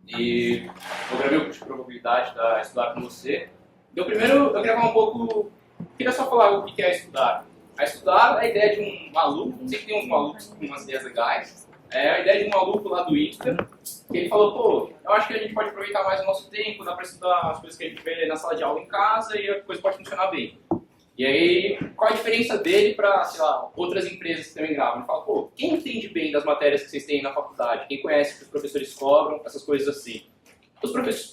e eu gravei o curso de probabilidade da Estudar com você. Então, primeiro, eu queria falar um pouco, queria só falar o que é estudar. A estudar é a ideia de um maluco, não sei que tem uns malucos com umas ideias legais, é a ideia de um maluco lá do INSPER, que ele falou, pô, eu acho que a gente pode aproveitar mais o nosso tempo, dá para estudar as coisas que a gente vê na sala de aula em casa e a coisa pode funcionar bem. E aí, qual a diferença dele para, sei lá, outras empresas que também gravam? Ele fala, pô, quem entende bem das matérias que vocês têm na faculdade? Quem conhece o que os professores cobram, essas coisas assim?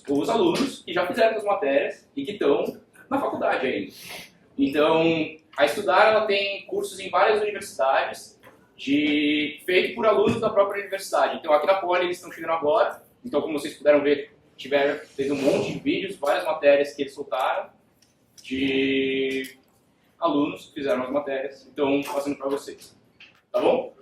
Os alunos que já fizeram as matérias e que estão na faculdade ainda. Então, a Estudar ela tem cursos em várias universidades, feito por alunos da própria universidade. Então, aqui na Poli eles estão chegando agora. Então, como vocês puderam ver, teve um monte de vídeos, várias matérias que eles soltaram de alunos que fizeram as matérias, então fazendo para vocês, tá bom?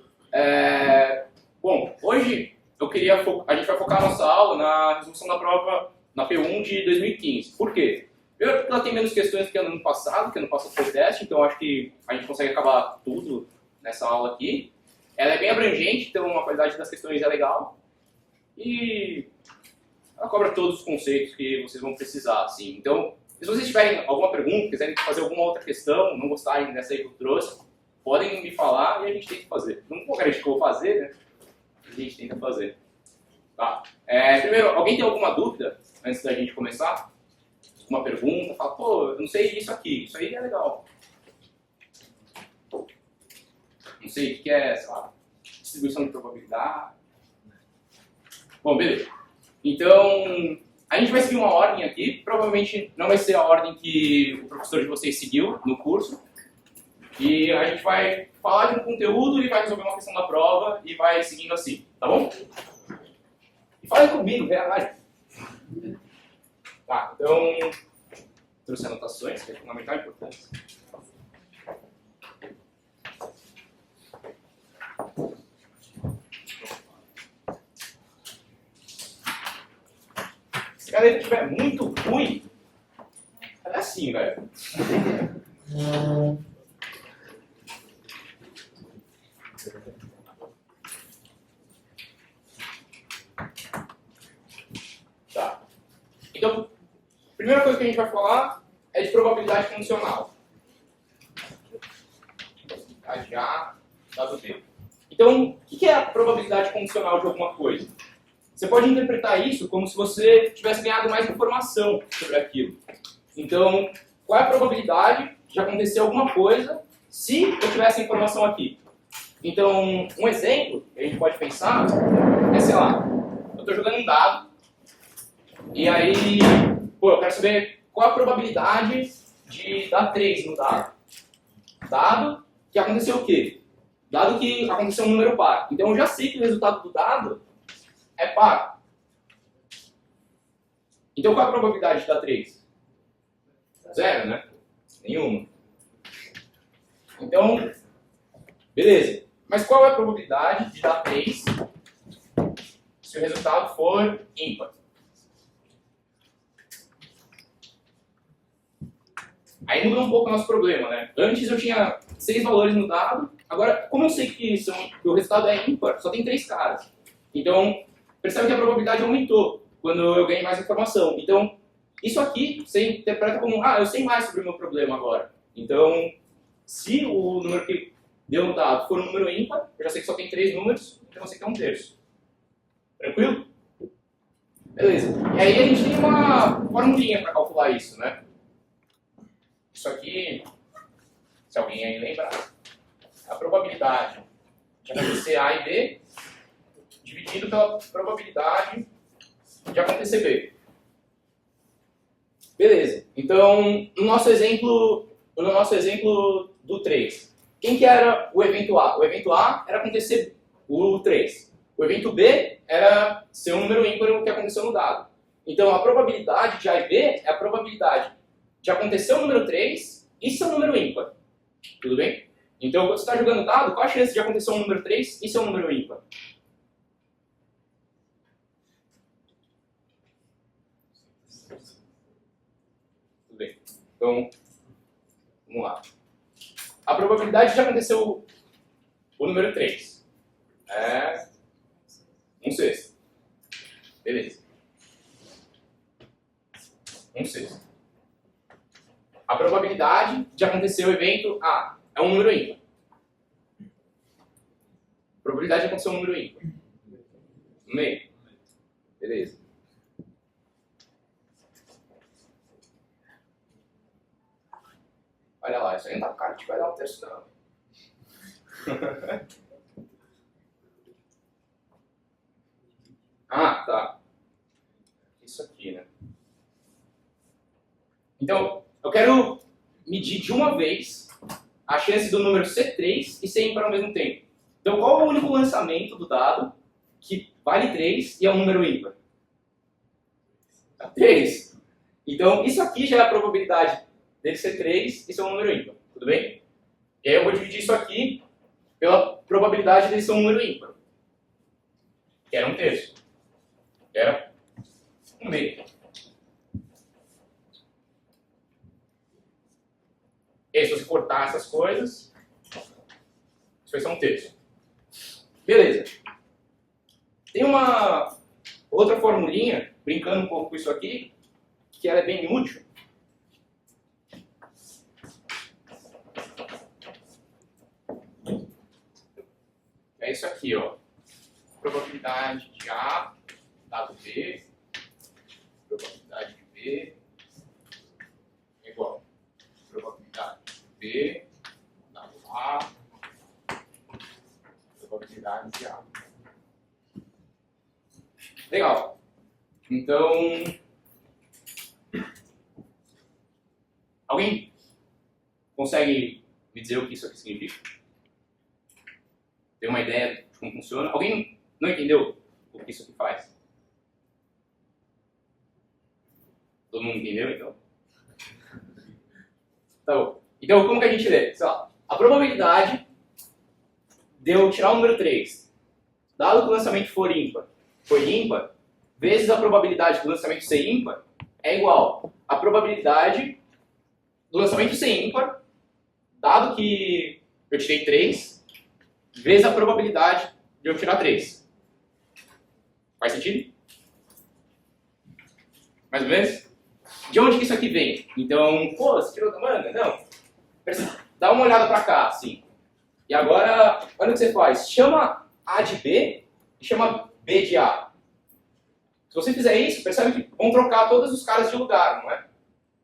Bom, hoje a gente vai focar a nossa aula na resolução da prova na P1 de 2015. Por quê? Primeiro, porque ela tem menos questões do que ano passado, que ano passado foi teste, então acho que a gente consegue acabar tudo nessa aula aqui. Ela é bem abrangente, então a qualidade das questões é legal e ela cobra todos os conceitos que vocês vão precisar, assim. Então, se vocês tiverem alguma pergunta, quiserem fazer alguma outra questão, não gostarem dessa aí que eu trouxe, podem me falar e a gente tenta fazer. Não vou garantir que eu vou fazer, né? A gente tenta fazer. Tá? Primeiro, alguém tem alguma dúvida antes da gente começar? Uma pergunta? Fala, pô, eu não sei isso aqui, isso aí é legal. Não sei o que é, sei lá, distribuição de probabilidade. Bom, beleza. Então, a gente vai seguir uma ordem aqui, provavelmente não vai ser a ordem que o professor de vocês seguiu no curso. E a gente vai falar de um conteúdo e vai resolver uma questão da prova e vai seguindo assim, tá bom? E fala comigo, reage. Tá, então, trouxe anotações, que é fundamental e importante. Se a caneta estiver muito ruim, ela é assim, velho. Tá. Então, a primeira coisa que a gente vai falar é de probabilidade condicional. Já, dado B. Então, o que é a probabilidade condicional de alguma coisa? Você pode interpretar isso como se você tivesse ganhado mais informação sobre aquilo. Então, qual é a probabilidade de acontecer alguma coisa se eu tivesse a informação aqui? Então, um exemplo que a gente pode pensar é, sei lá, eu estou jogando um dado e aí, pô, eu quero saber qual a probabilidade de dar 3 no dado. Dado que aconteceu o quê? Dado que aconteceu um número par. Então, eu já sei que o resultado do dado é par. Então, qual é a probabilidade de dar 3? 0, né? Nenhuma. Então, beleza. Mas qual é a probabilidade de dar 3 se o resultado for ímpar? Aí muda um pouco o nosso problema, né? Antes eu tinha 6 valores no dado, agora, como eu sei que o resultado é ímpar, só tem 3 caras. Então, percebe que a probabilidade aumentou quando eu ganhei mais informação. Então, isso aqui você interpreta como, eu sei mais sobre o meu problema agora. Então, se o número que deu no dado for um número ímpar, eu já sei que só tem 3 números, então eu sei que é 1/3. Tranquilo? Beleza. E aí a gente tem uma formulinha para calcular isso, né? Isso aqui, se alguém aí lembrar, é a probabilidade de acontecer A e B dividido pela probabilidade de acontecer B. Beleza. Então, no nosso exemplo do 3, quem que era o evento A? O evento A era acontecer o 3. O evento B era ser um número ímpar o que aconteceu no dado. Então, a probabilidade de A e B é a probabilidade de acontecer o número 3 e ser um número ímpar. Tudo bem? Então, quando você está jogando dado, qual a chance de acontecer um número 3 e ser um número ímpar? Tudo bem. Então, vamos lá. A probabilidade de acontecer o número 3 é 1/6. Beleza. acontecer o evento A é um número ímpar. Probabilidade de acontecer um número ímpar. No meio. Beleza. Olha lá, isso aí não tá cara, a gente vai dar um terço não. Ah, tá. Isso aqui, né? Então, eu quero medir de uma vez a chance do número ser 3 e ser ímpar ao mesmo tempo. Então, qual é o único lançamento do dado que vale 3 e é um número ímpar? 3. Então, isso aqui já é a probabilidade dele ser 3 e ser um número ímpar. Tudo bem? E aí eu vou dividir isso aqui pela probabilidade dele ser um número ímpar. Que era um terço. Que era um meio. E aí, se você cortar essas coisas, isso vai ser um terço. Beleza. Tem uma outra formulinha, brincando um pouco com isso aqui, que ela é bem útil. É isso aqui, ó. Probabilidade de A, dado B, probabilidade de B é igual a probabilidade de B, dado A, probabilidade de A. Legal. Então, alguém consegue me dizer o que isso aqui significa? Tem uma ideia de como funciona? Alguém não entendeu o que isso aqui faz? Todo mundo entendeu, então? Tá bom. Então, como que a gente lê? Sei lá, a probabilidade de eu tirar o número 3, dado que o lançamento foi ímpar, vezes a probabilidade do lançamento ser ímpar, é igual a probabilidade do lançamento ser ímpar, dado que eu tirei 3, vezes a probabilidade de eu tirar 3. Faz sentido? Mais ou menos? De onde que isso aqui vem? Então, pô, você tirou da manga? Não. Dá uma olhada pra cá, assim. E agora, olha o que você faz. Chama A de B e chama B de A. Se você fizer isso, percebe que vão trocar todos os caras de lugar, não é?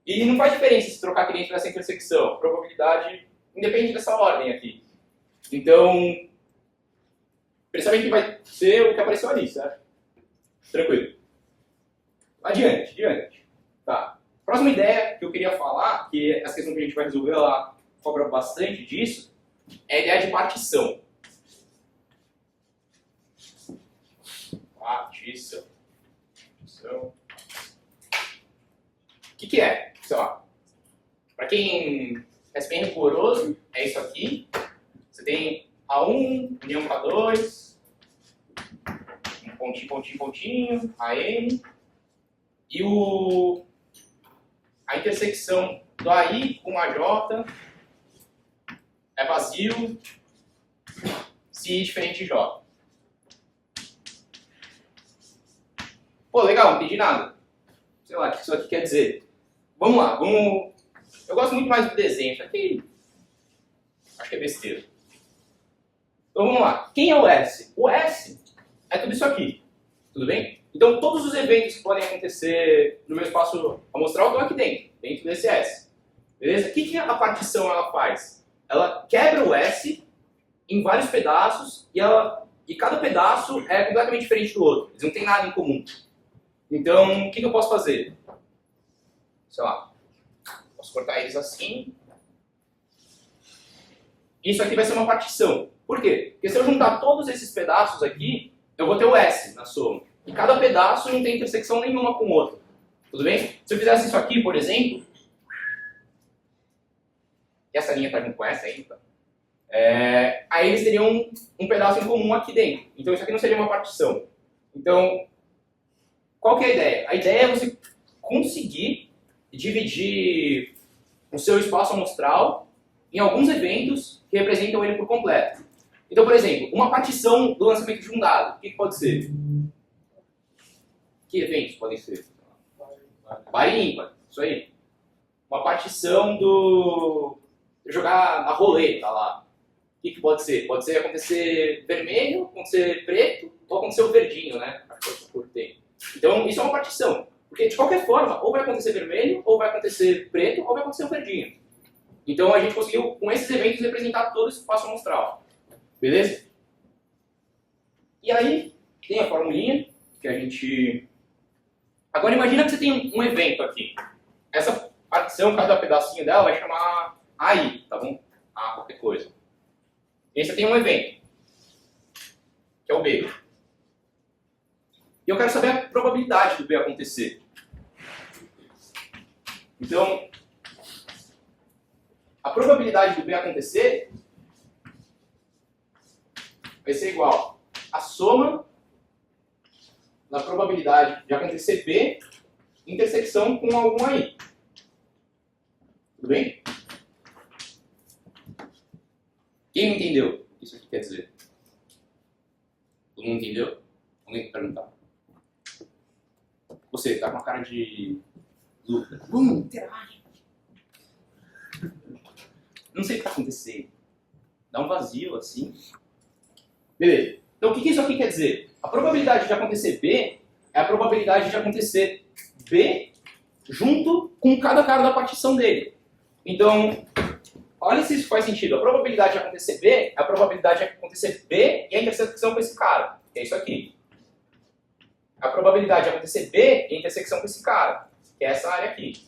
E não faz diferença se trocar aqui dentro dessa intersecção. A probabilidade independe dessa ordem aqui. Então, percebem que vai ser o que apareceu ali, certo? Tranquilo. Adiante. Tá. Próxima ideia que eu queria falar, que essa questão que a gente vai resolver, ela cobra bastante disso, é a ideia de partição. Partição. O que é? Sei lá. Para quem é bem rigoroso, é isso aqui. Você tem A1, união com A2, um pontinho, a N, e a intersecção do AI com a J é vazio se I diferente de J. Pô, legal, não entendi nada. Sei lá, o que isso aqui quer dizer. Vamos lá, eu gosto muito mais do desenho, isso aqui acho que é besteira. Então vamos lá, quem é o S? O S é tudo isso aqui, tudo bem? Então todos os eventos que podem acontecer no meu espaço amostral estão aqui dentro desse S. Beleza? O que a partição ela faz? Ela quebra o S em vários pedaços e cada pedaço é completamente diferente do outro. Eles não têm nada em comum. Então, o que eu posso fazer? Sei lá, posso cortar eles assim. Isso aqui vai ser uma partição. Por quê? Porque se eu juntar todos esses pedaços aqui, eu vou ter o S na soma. E cada pedaço não tem intersecção nenhuma com o outro. Tudo bem? Se eu fizesse isso aqui, por exemplo, e essa linha está junto com essa ainda, aí eles teriam um pedaço em comum aqui dentro. Então isso aqui não seria uma partição. Então, qual que é a ideia? A ideia é você conseguir dividir o seu espaço amostral em alguns eventos que representam ele por completo. Então, por exemplo, uma partição do lançamento de um dado. O que pode ser? Que eventos podem ser? Par e ímpar, isso aí. Uma partição jogar a roleta lá. O que pode ser? Pode ser acontecer vermelho, acontecer preto, ou acontecer o verdinho, né? Acho que eu cortei. Então, isso é uma partição. Porque, de qualquer forma, ou vai acontecer vermelho, ou vai acontecer preto, ou vai acontecer o verdinho. Então, a gente conseguiu, com esses eventos, representar todo esse espaço amostral. Beleza? E aí, tem a formulinha, que a gente... Agora, imagina que você tem um evento aqui. Essa partição, cada pedacinho dela, vai chamar AI, tá bom? A qualquer coisa. E aí você tem um evento, que é o B. E eu quero saber a probabilidade do B acontecer. Então, a probabilidade do B acontecer vai ser igual à soma da probabilidade de acontecer B intersecção com algum AI. Tudo bem? Quem não entendeu o que isso aqui quer dizer? Todo mundo entendeu? Alguém quer perguntar? Você tá com uma cara de dúvida. Interage. Não sei o que está acontecendo. Dá um vazio assim. Beleza. Então o que isso aqui quer dizer? A probabilidade de acontecer B é a probabilidade de acontecer B junto com cada cara da partição dele. Então, olha se isso faz sentido. A probabilidade de acontecer B é a probabilidade de acontecer B e a intersecção com esse cara, que é isso aqui. A probabilidade de acontecer B e a intersecção com esse cara, que é essa área aqui.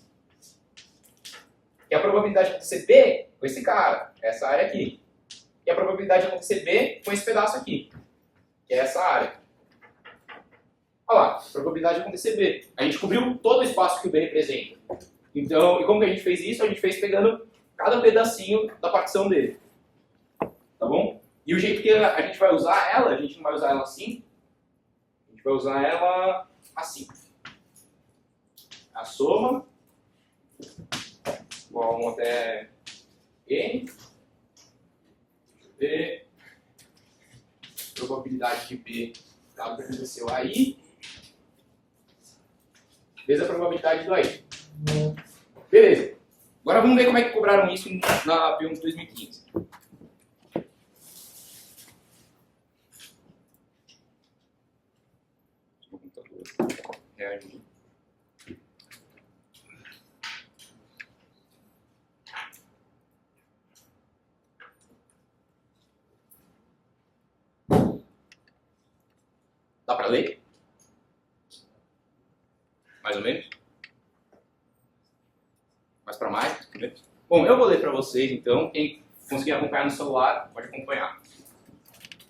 E a probabilidade de acontecer B com esse cara, que é essa área aqui. E a probabilidade de acontecer B com esse pedaço aqui, que é essa área. Olha lá, a probabilidade de acontecer B. A gente cobriu todo o espaço que o B representa. Então, e como que a gente fez isso? A gente fez pegando cada pedacinho da partição dele. Tá bom? E o jeito que a gente vai usar ela, a gente não vai usar ela assim. A gente vai usar ela assim. A soma igual a 1 até N. B. Probabilidade de B dado que aconteceu aí. Vezes a probabilidade do aí. Beleza. Agora vamos ver como é que cobraram isso na P1 de 2015. O computador reagir. Dá para ler? Mais ou menos? Mais para mais? Bom, eu vou ler para vocês, então. Quem conseguir acompanhar no celular, pode acompanhar.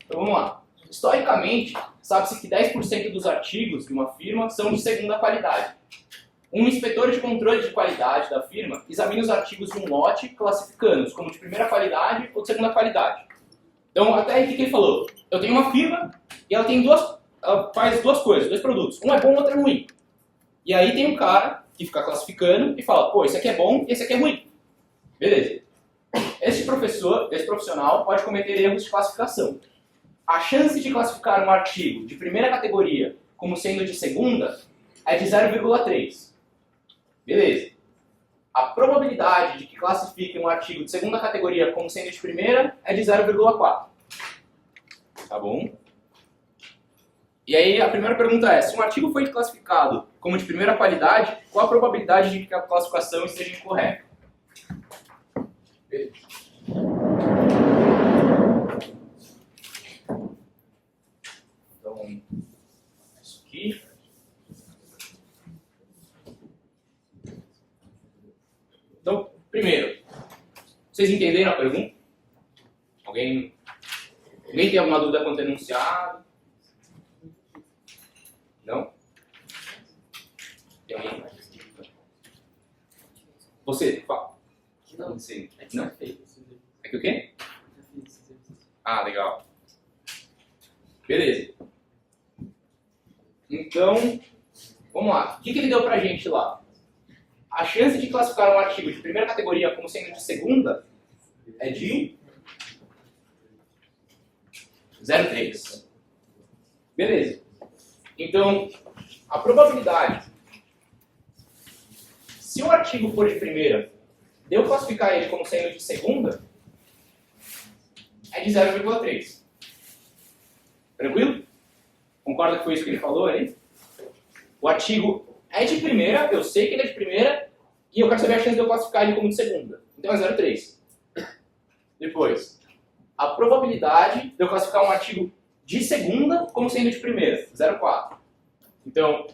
Então, vamos lá. Historicamente, sabe-se que 10% dos artigos de uma firma são de segunda qualidade. Um inspetor de controle de qualidade da firma examina os artigos de um lote, classificando-os como de primeira qualidade ou de segunda qualidade. Então, até aí, o que ele falou? Eu tenho uma firma e ela faz duas coisas, dois produtos. Um é bom, o outro é ruim. E aí tem um cara que fica classificando e fala, pô, esse aqui é bom e esse aqui é ruim. Beleza. Esse profissional pode cometer erros de classificação. A chance de classificar um artigo de primeira categoria como sendo de segunda é de 0,3. Beleza. A probabilidade de que classifique um artigo de segunda categoria como sendo de primeira é de 0,4. Tá bom? E aí a primeira pergunta é, se um artigo foi classificado como de primeira qualidade, qual a probabilidade de que a classificação esteja incorreta? Beleza. Então, isso aqui. Então, primeiro, vocês entenderam a pergunta? Alguém tem alguma dúvida quanto ao enunciado? Não? Tem alguém? Você, fala. Não sei. Não? É que o quê? Ah, legal. Beleza. Então, vamos lá. O que ele deu pra gente lá? A chance de classificar um artigo de primeira categoria como sendo de segunda é de 0,3. Beleza. Então, a probabilidade, se o artigo for de primeira de eu classificar ele como sendo de segunda é de 0,3. Tranquilo? Concorda que foi isso que ele falou aí? O artigo é de primeira, eu sei que ele é de primeira, e eu quero saber a chance de eu classificar ele como de segunda. Então é 0,3. Depois, a probabilidade de eu classificar um artigo de segunda como sendo de primeira, 0,4. Então,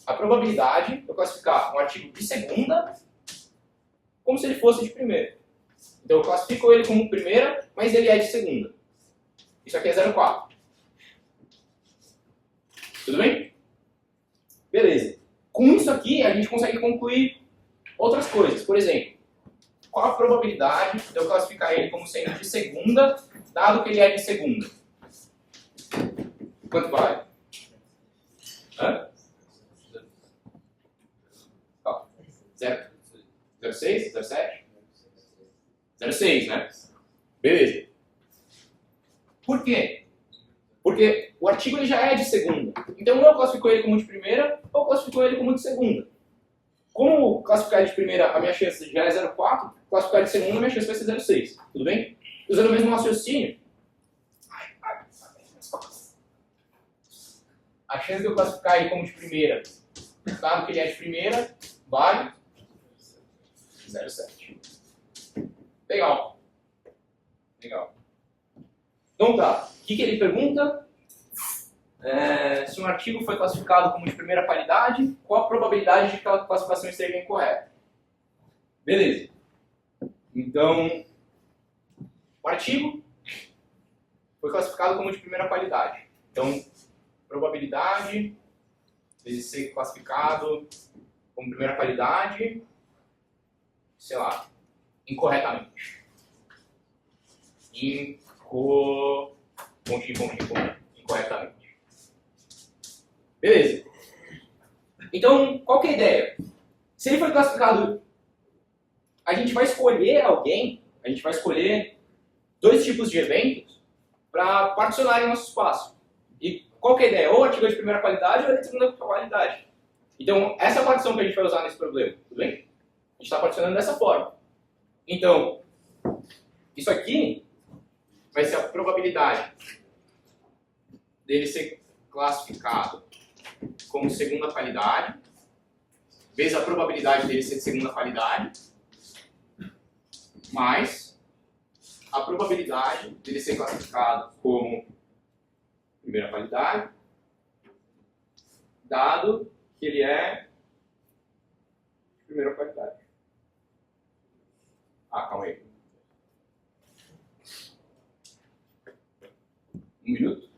a probabilidade de eu classificar um artigo de segunda como se ele fosse de primeira. Então eu classifico ele como primeira, mas ele é de segunda. Isso aqui é 0,4. Tudo bem? Beleza. Com isso aqui, a gente consegue concluir outras coisas. Por exemplo, qual a probabilidade de eu classificar ele como sendo de segunda, dado que ele é de segunda? Quanto vale? Hã? 0,6? 0,7? 0,6, né? Beleza. Por quê? Porque o artigo ele já é de segunda. Então, ou eu classifico ele como de primeira, ou eu classifico ele como de segunda. Como classificar ele de primeira, a minha chance já é 0,4, classificar ele de segunda, a minha chance vai ser 0,6. Tudo bem? Usando o mesmo raciocínio, a chance de eu classificar ele como de primeira, dado que ele é de primeira, vale 0,7. Legal. Legal. Então tá. O que ele pergunta? Se um artigo foi classificado como de primeira qualidade, qual a probabilidade de que aquela classificação esteja incorreta? Beleza. Então, o artigo foi classificado como de primeira qualidade. Então, probabilidade de ser classificado como primeira qualidade, sei lá, incorretamente. Incorretamente. Beleza. Então, qual que é a ideia? Se ele foi classificado, a gente vai escolher alguém, a gente vai escolher dois tipos de eventos para particionar em nosso espaço. E qual que é a ideia? Ou artigo de primeira qualidade ou ele de segunda qualidade. Então, essa é a partição que a gente vai usar nesse problema, tudo bem? A gente está particionando dessa forma. Então, isso aqui vai ser a probabilidade dele ser classificado como segunda qualidade, vezes a probabilidade dele ser de segunda qualidade, mais a probabilidade dele ser classificado como primeira qualidade, dado que ele é de primeira qualidade. Calma aí. Um minuto.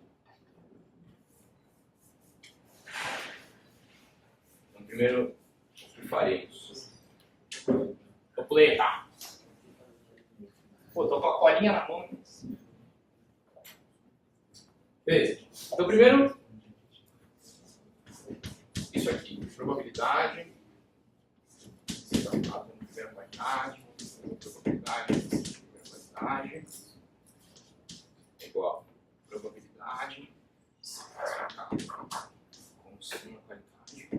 Então, primeiro, o que faremos? Eu pulei, tá? Pô, tô com a colinha na mão. Beleza. Então, primeiro, isso aqui. Probabilidade. Primeira qualidade. Probabilidade. Primeira qualidade. Igual. Probabilidade. Com segunda qualidade.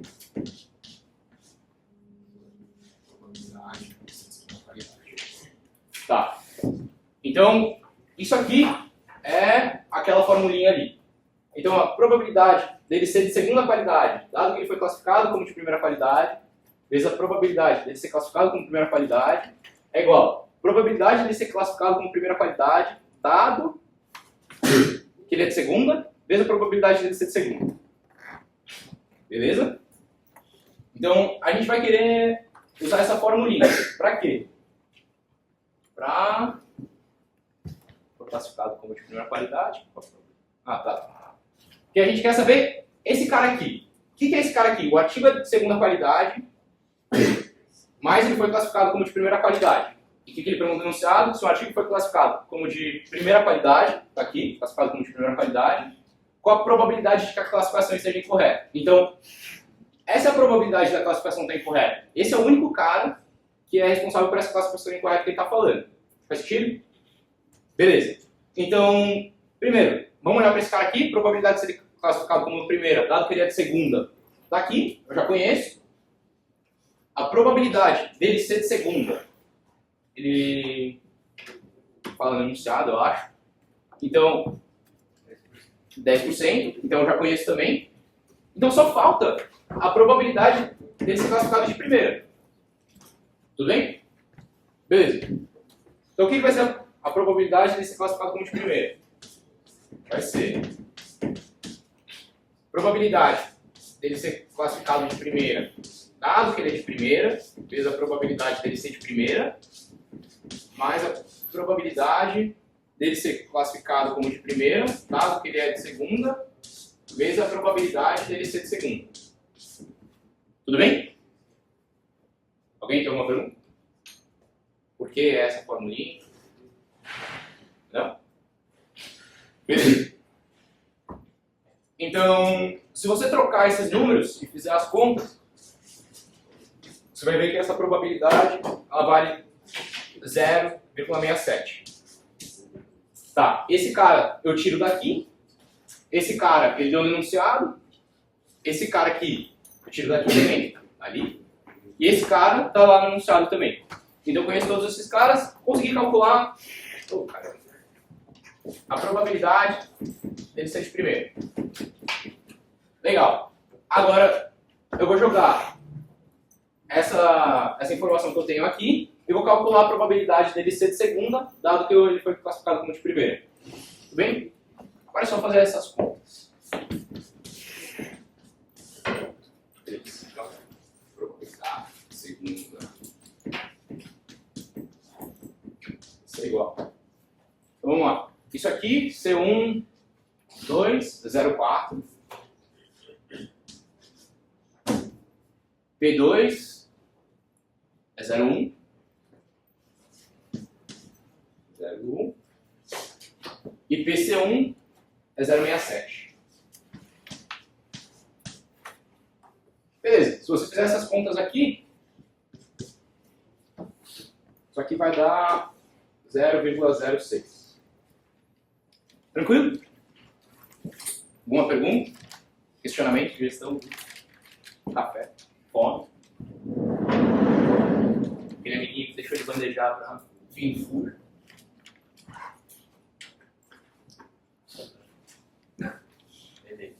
Probabilidade. Segunda qualidade. Tá. Então, isso aqui é aquela formulinha ali. Então, a probabilidade dele ser de segunda qualidade, dado que ele foi classificado como de primeira qualidade, vezes a probabilidade dele ser classificado como primeira qualidade, é igual a probabilidade dele ser classificado como primeira qualidade, dado que ele é de segunda, vezes a probabilidade dele ser de segunda. Beleza? Então, a gente vai querer usar essa formulinha. Para quê? Para... Foi classificado como de primeira qualidade. Tá. Porque a gente quer saber esse cara aqui. O que é esse cara aqui? O artigo é de segunda qualidade, mas ele foi classificado como de primeira qualidade. E o que ele pergunta no enunciado? Se o artigo foi classificado como de primeira qualidade, está aqui, classificado como de primeira qualidade, qual a probabilidade de que a classificação esteja incorreta? Então, essa é a probabilidade da classificação estar incorreta. Esse é o único cara que é responsável por essa classificação incorreta que ele está falando. Faz sentido? Beleza. Então, primeiro, vamos olhar para esse cara aqui, probabilidade de ser classificado como primeira, dado que ele é de segunda, está aqui, eu já conheço. A probabilidade dele ser de segunda ele fala no enunciado, eu acho. Então, 10%, então eu já conheço também. Então só falta a probabilidade dele ser classificado de primeira. Tudo bem? Beleza. Então o que vai ser a probabilidade dele ser classificado como de primeira? Vai ser probabilidade dele ser classificado de primeira, dado que ele é de primeira, vezes a probabilidade dele ser de primeira, mais a probabilidade dele ser classificado como de primeira, dado que ele é de segunda, vezes a probabilidade dele ser de segunda. Tudo bem? Alguém tem alguma pergunta? Por que essa formulinha? Não? Beleza. Então, se você trocar esses números e fizer as contas, você vai ver que essa probabilidade ela vale 0,67. Tá, esse cara eu tiro daqui, esse cara ele deu no enunciado, esse cara aqui eu tiro daqui também, ali, e esse cara tá lá no enunciado também. Então eu conheço todos esses caras, consegui calcular a probabilidade dele ser de primeiro. Legal. Agora eu vou jogar essa informação que eu tenho aqui e vou calcular a probabilidade dele ser de segunda, dado que ele foi classificado como de primeira. Tudo bem? Agora é só fazer essas contas. Probabilidade de segunda. Isso é igual. Então vamos lá. Isso aqui, C1, 2, 0,4. P2 é 0,1. 0,1. E PC1 é 0,67. Beleza, se você fizer essas contas aqui, isso aqui vai dar 0,06. Tranquilo? Alguma pergunta? Questionamento? Gestão? Café? Fome? Aquele amiguinho que deixou de bandejar para fim de furo? Beleza.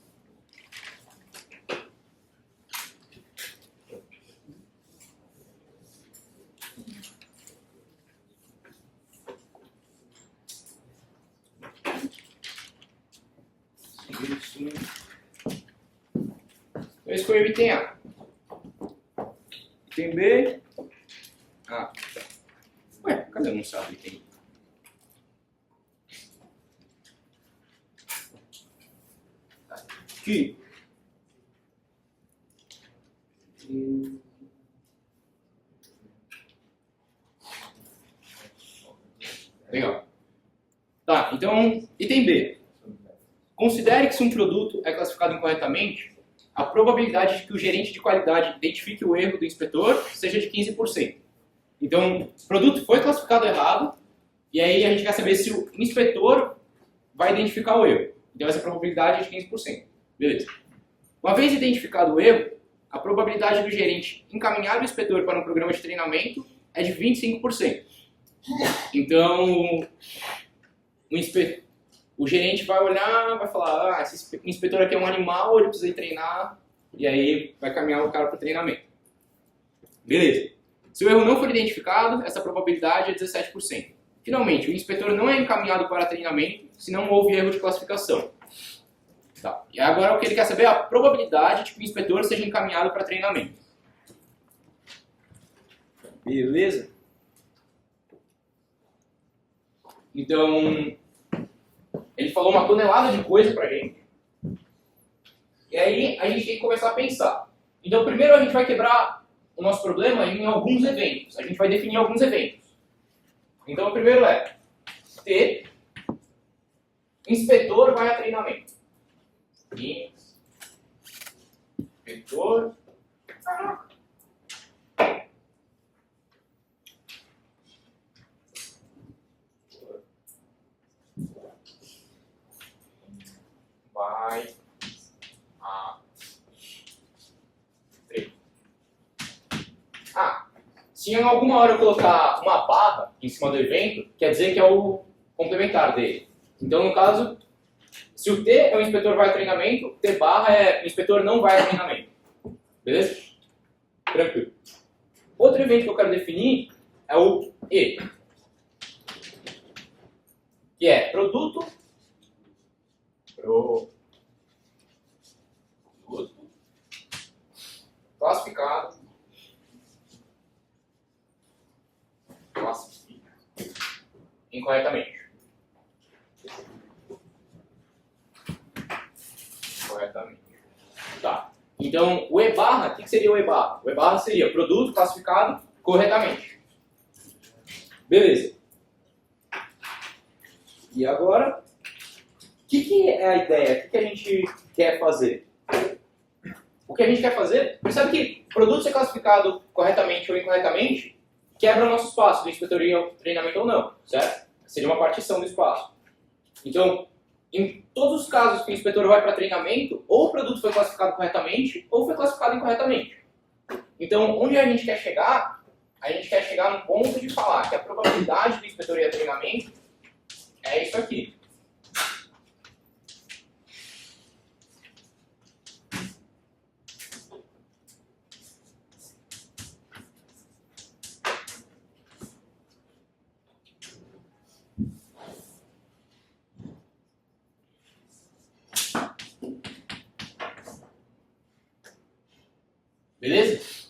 Esse foi o item A. Item B. Ah, tá. Ué, cadê o enunciado do item A? Aqui. Legal. Tá, então, item B. Considere que se um produto é classificado incorretamente, a probabilidade de que o gerente de qualidade identifique o erro do inspetor seja de 15%. Então, o produto foi classificado errado, e aí a gente quer saber se o inspetor vai identificar o erro. Então, essa probabilidade é de 15%. Beleza. Uma vez identificado o erro, a probabilidade do gerente encaminhar o inspetor para um programa de treinamento é de 25%. Então, o gerente vai olhar, vai falar, esse inspetor aqui é um animal, ele precisa treinar, e aí vai caminhar o cara para o treinamento. Beleza. Se o erro não for identificado, essa probabilidade é 17%. Finalmente, o inspetor não é encaminhado para treinamento se não houve erro de classificação. Tá. E agora o que ele quer saber é a probabilidade de que o inspetor seja encaminhado para treinamento. Beleza? Então, ele falou uma tonelada de coisa pra gente. E aí a gente tem que começar a pensar. Então primeiro a gente vai quebrar o nosso problema em alguns eventos. A gente vai definir alguns eventos. Então o primeiro é T, inspetor vai a treinamento. Inspetor. Vai a treino. Se em alguma hora eu colocar uma barra em cima do evento, quer dizer que é o complementar dele. Então, no caso, se o T é o inspetor vai a treinamento, T barra é o inspetor não vai a treinamento. Beleza? Tranquilo. Outro evento que eu quero definir é o E, que é produto classificado incorretamente. Tá. Então, o E barra, o que seria o E barra? O E barra seria produto classificado corretamente. Beleza. E agora, o que é a ideia? O que a gente quer fazer? O que a gente quer fazer, percebe que produto ser classificado corretamente ou incorretamente quebra o nosso espaço do inspetoria treinamento ou não, certo? Seria uma partição do espaço. Então, em todos os casos que o inspetor vai para treinamento, ou o produto foi classificado corretamente, ou foi classificado incorretamente. Então, onde a gente quer chegar? A gente quer chegar no ponto de falar que a probabilidade do inspetor ir a treinamento é isso aqui. Beleza?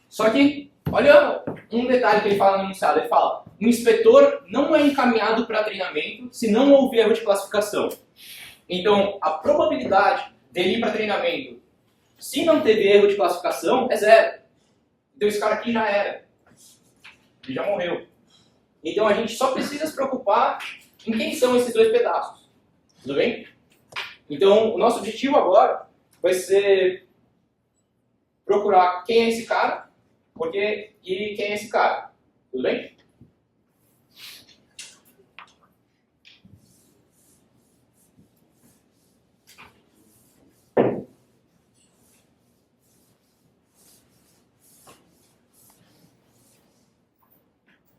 Só que, olha um detalhe que ele fala no enunciado. Ele fala, o inspetor não é encaminhado para treinamento se não houver erro de classificação. Então, a probabilidade dele ir para treinamento, se não teve erro de classificação, é zero. Então, esse cara aqui já era. Ele já morreu. Então, a gente só precisa se preocupar em quem são esses dois pedaços. Tudo bem? Então, o nosso objetivo agora vai ser procurar quem é esse cara e quem é esse cara. Tudo bem?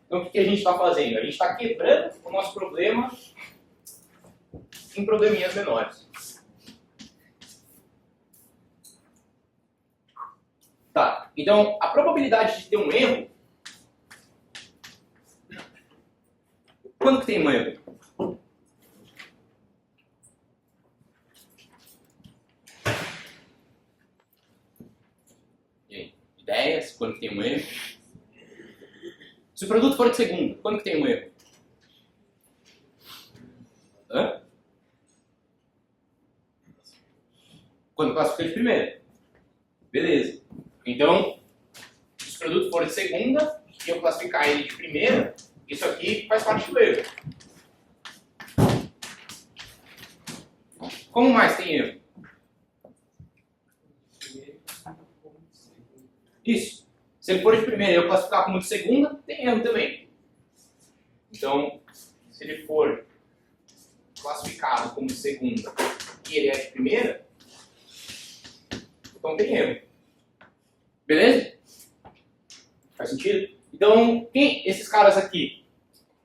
Então, o que a gente está fazendo? A gente está quebrando o nosso problema em probleminhas menores. Tá, então a probabilidade de ter um erro... Quando que tem um erro? E aí? Ideias? Quando que tem um erro? Se o produto for de segunda, quando que tem um erro? Hã? Quando classifica de primeira. Beleza. Então, se o produto for de segunda e eu classificar ele de primeira, isso aqui faz parte do erro. Como mais tem erro? Isso. Se ele for de primeira e eu classificar como de segunda, tem erro também. Então, se ele for classificado como de segunda e ele é de primeira, então tem erro. Beleza? Faz sentido? Então, esses caras aqui,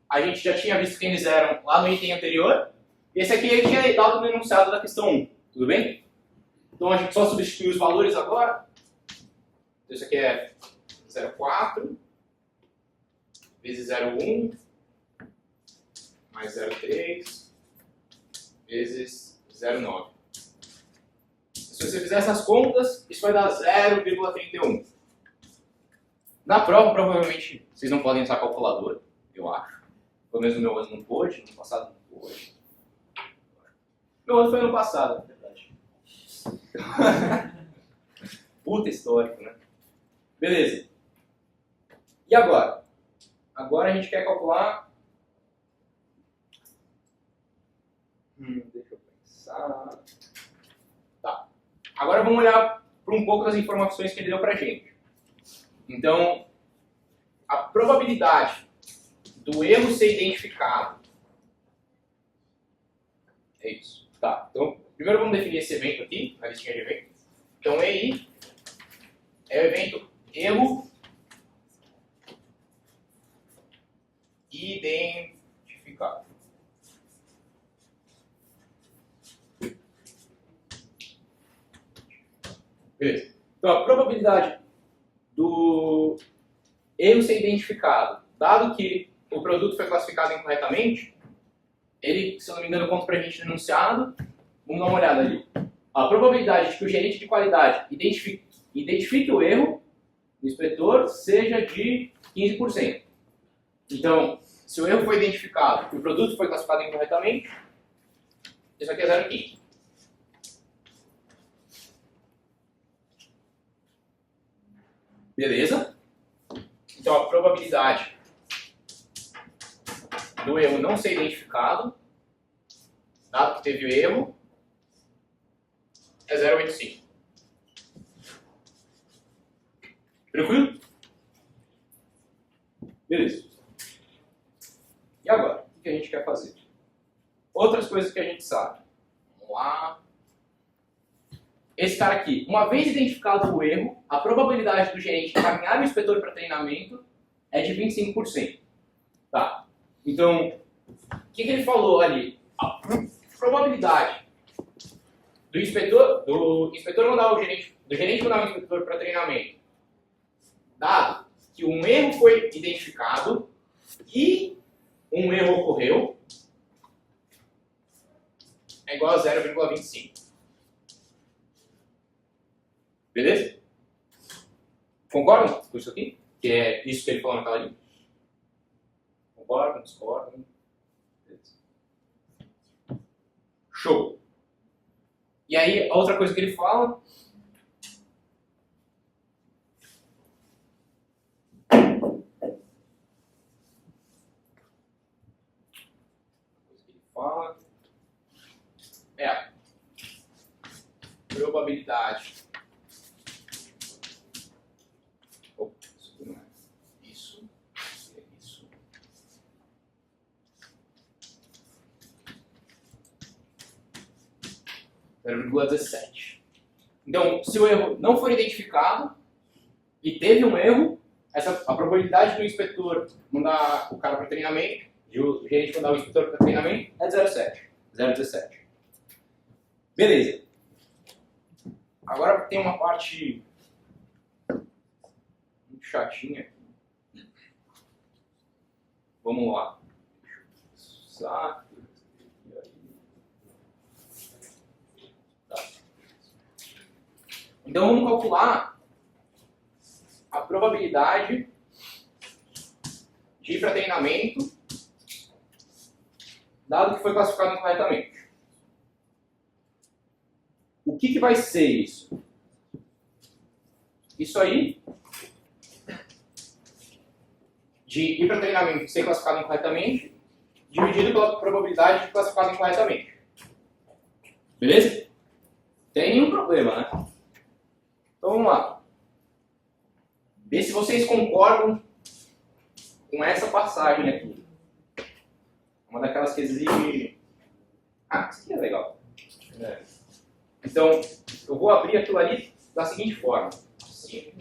a gente já tinha visto quem eles eram lá no item anterior. E esse aqui ele tinha dado no enunciado da questão 1. Tudo bem? Então a gente só substitui os valores agora. Então, isso aqui é 0,4 vezes 0,1 mais 0,3 vezes 0,9. Se você fizer essas contas, isso vai dar 0,31. Na prova, provavelmente, vocês não podem usar calculadora, eu acho. Pelo menos no meu ano não pôde, no passado não pôde. Meu ano foi ano passado, na verdade. Puta histórico, né? Beleza. E agora? Agora a gente quer calcular... deixa eu pensar... Tá. Agora vamos olhar para um pouco das informações que ele deu pra gente. Então, a probabilidade do erro ser identificado é isso. Tá, então, primeiro vamos definir esse evento aqui, a listinha de eventos. Então, EI é o evento erro identificado. Beleza. Então, a probabilidade do erro ser identificado, dado que o produto foi classificado incorretamente, ele, se eu não me engano, conta para a gente no enunciado. Vamos dar uma olhada ali. A probabilidade de que o gerente de qualidade identifique o erro do inspetor seja de 15%. Então, se o erro foi identificado e o produto foi classificado incorretamente, isso aqui é 0,15. Beleza? Então, a probabilidade do erro não ser identificado, dado que teve o erro, é 0,85. Tranquilo? Beleza. E agora? O que a gente quer fazer? Outras coisas que a gente sabe. Vamos lá. Esse cara aqui, uma vez identificado o erro, a probabilidade do gerente encaminhar o inspetor para treinamento é de 25%. Tá. Então, o que ele falou ali? A probabilidade do inspetor mandar o gerente, do gerente mandar o inspetor para treinamento, dado que um erro foi identificado e um erro ocorreu, é igual a 0,25. Beleza? Concordam com isso aqui? Que é isso que ele falou naquela linha? Concordam? Discordam? Beleza. Show! E aí, a outra coisa que ele fala... é a probabilidade. Isso não é isso. É isso. (0,17). Então, se o erro não for identificado e teve um erro, a probabilidade do inspetor mandar o cara para treinamento, de o gerente mandar o inspetor para treinamento, é 0,17. Beleza. Agora tem uma parte muito chatinha aqui. Vamos lá. Tá. Então vamos calcular a probabilidade de ir para treinamento, dado que foi classificado incorretamente. O que vai ser isso? Isso aí, de ir para treinamento e ser classificado incorretamente, dividido pela probabilidade de classificado incorretamente. Beleza? Tem nenhum problema, né? Então vamos lá. Vê se vocês concordam com essa passagem aqui. Uma daquelas que exige... Ah, isso aqui é legal. Então, eu vou abrir aquilo ali da seguinte forma. Assim.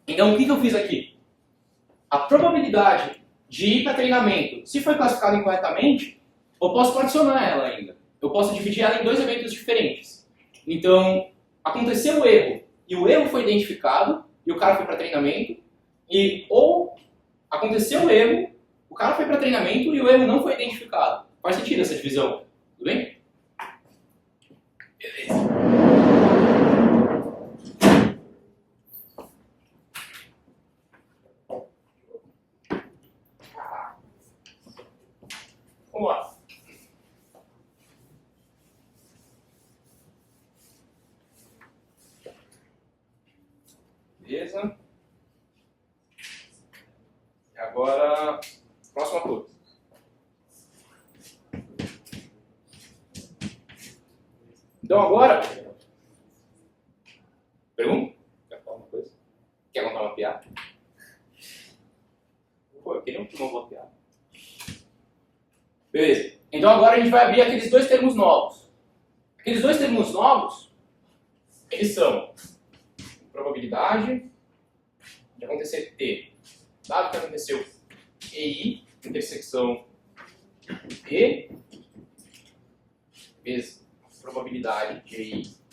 Então, o que eu fiz aqui? A probabilidade de ir para treinamento, se foi classificado incorretamente, eu posso fracionar ela ainda. Eu posso dividir ela em dois eventos diferentes. Então, aconteceu o erro, e o erro foi identificado, e o cara foi para treinamento, ou aconteceu o erro, o cara foi para treinamento e o erro não foi identificado. Faz sentido essa divisão? Tudo bem? Beleza. Vamos lá. Beleza. E agora, próxima coisa. Então agora, Quer contar uma piada? Pô, eu queria uma boa piada. Beleza. Então agora a gente vai abrir aqueles dois termos novos. Aqueles dois termos novos, eles são probabilidade de acontecer T, dado que aconteceu EI, intersecção E, vezes probabilidade de EI.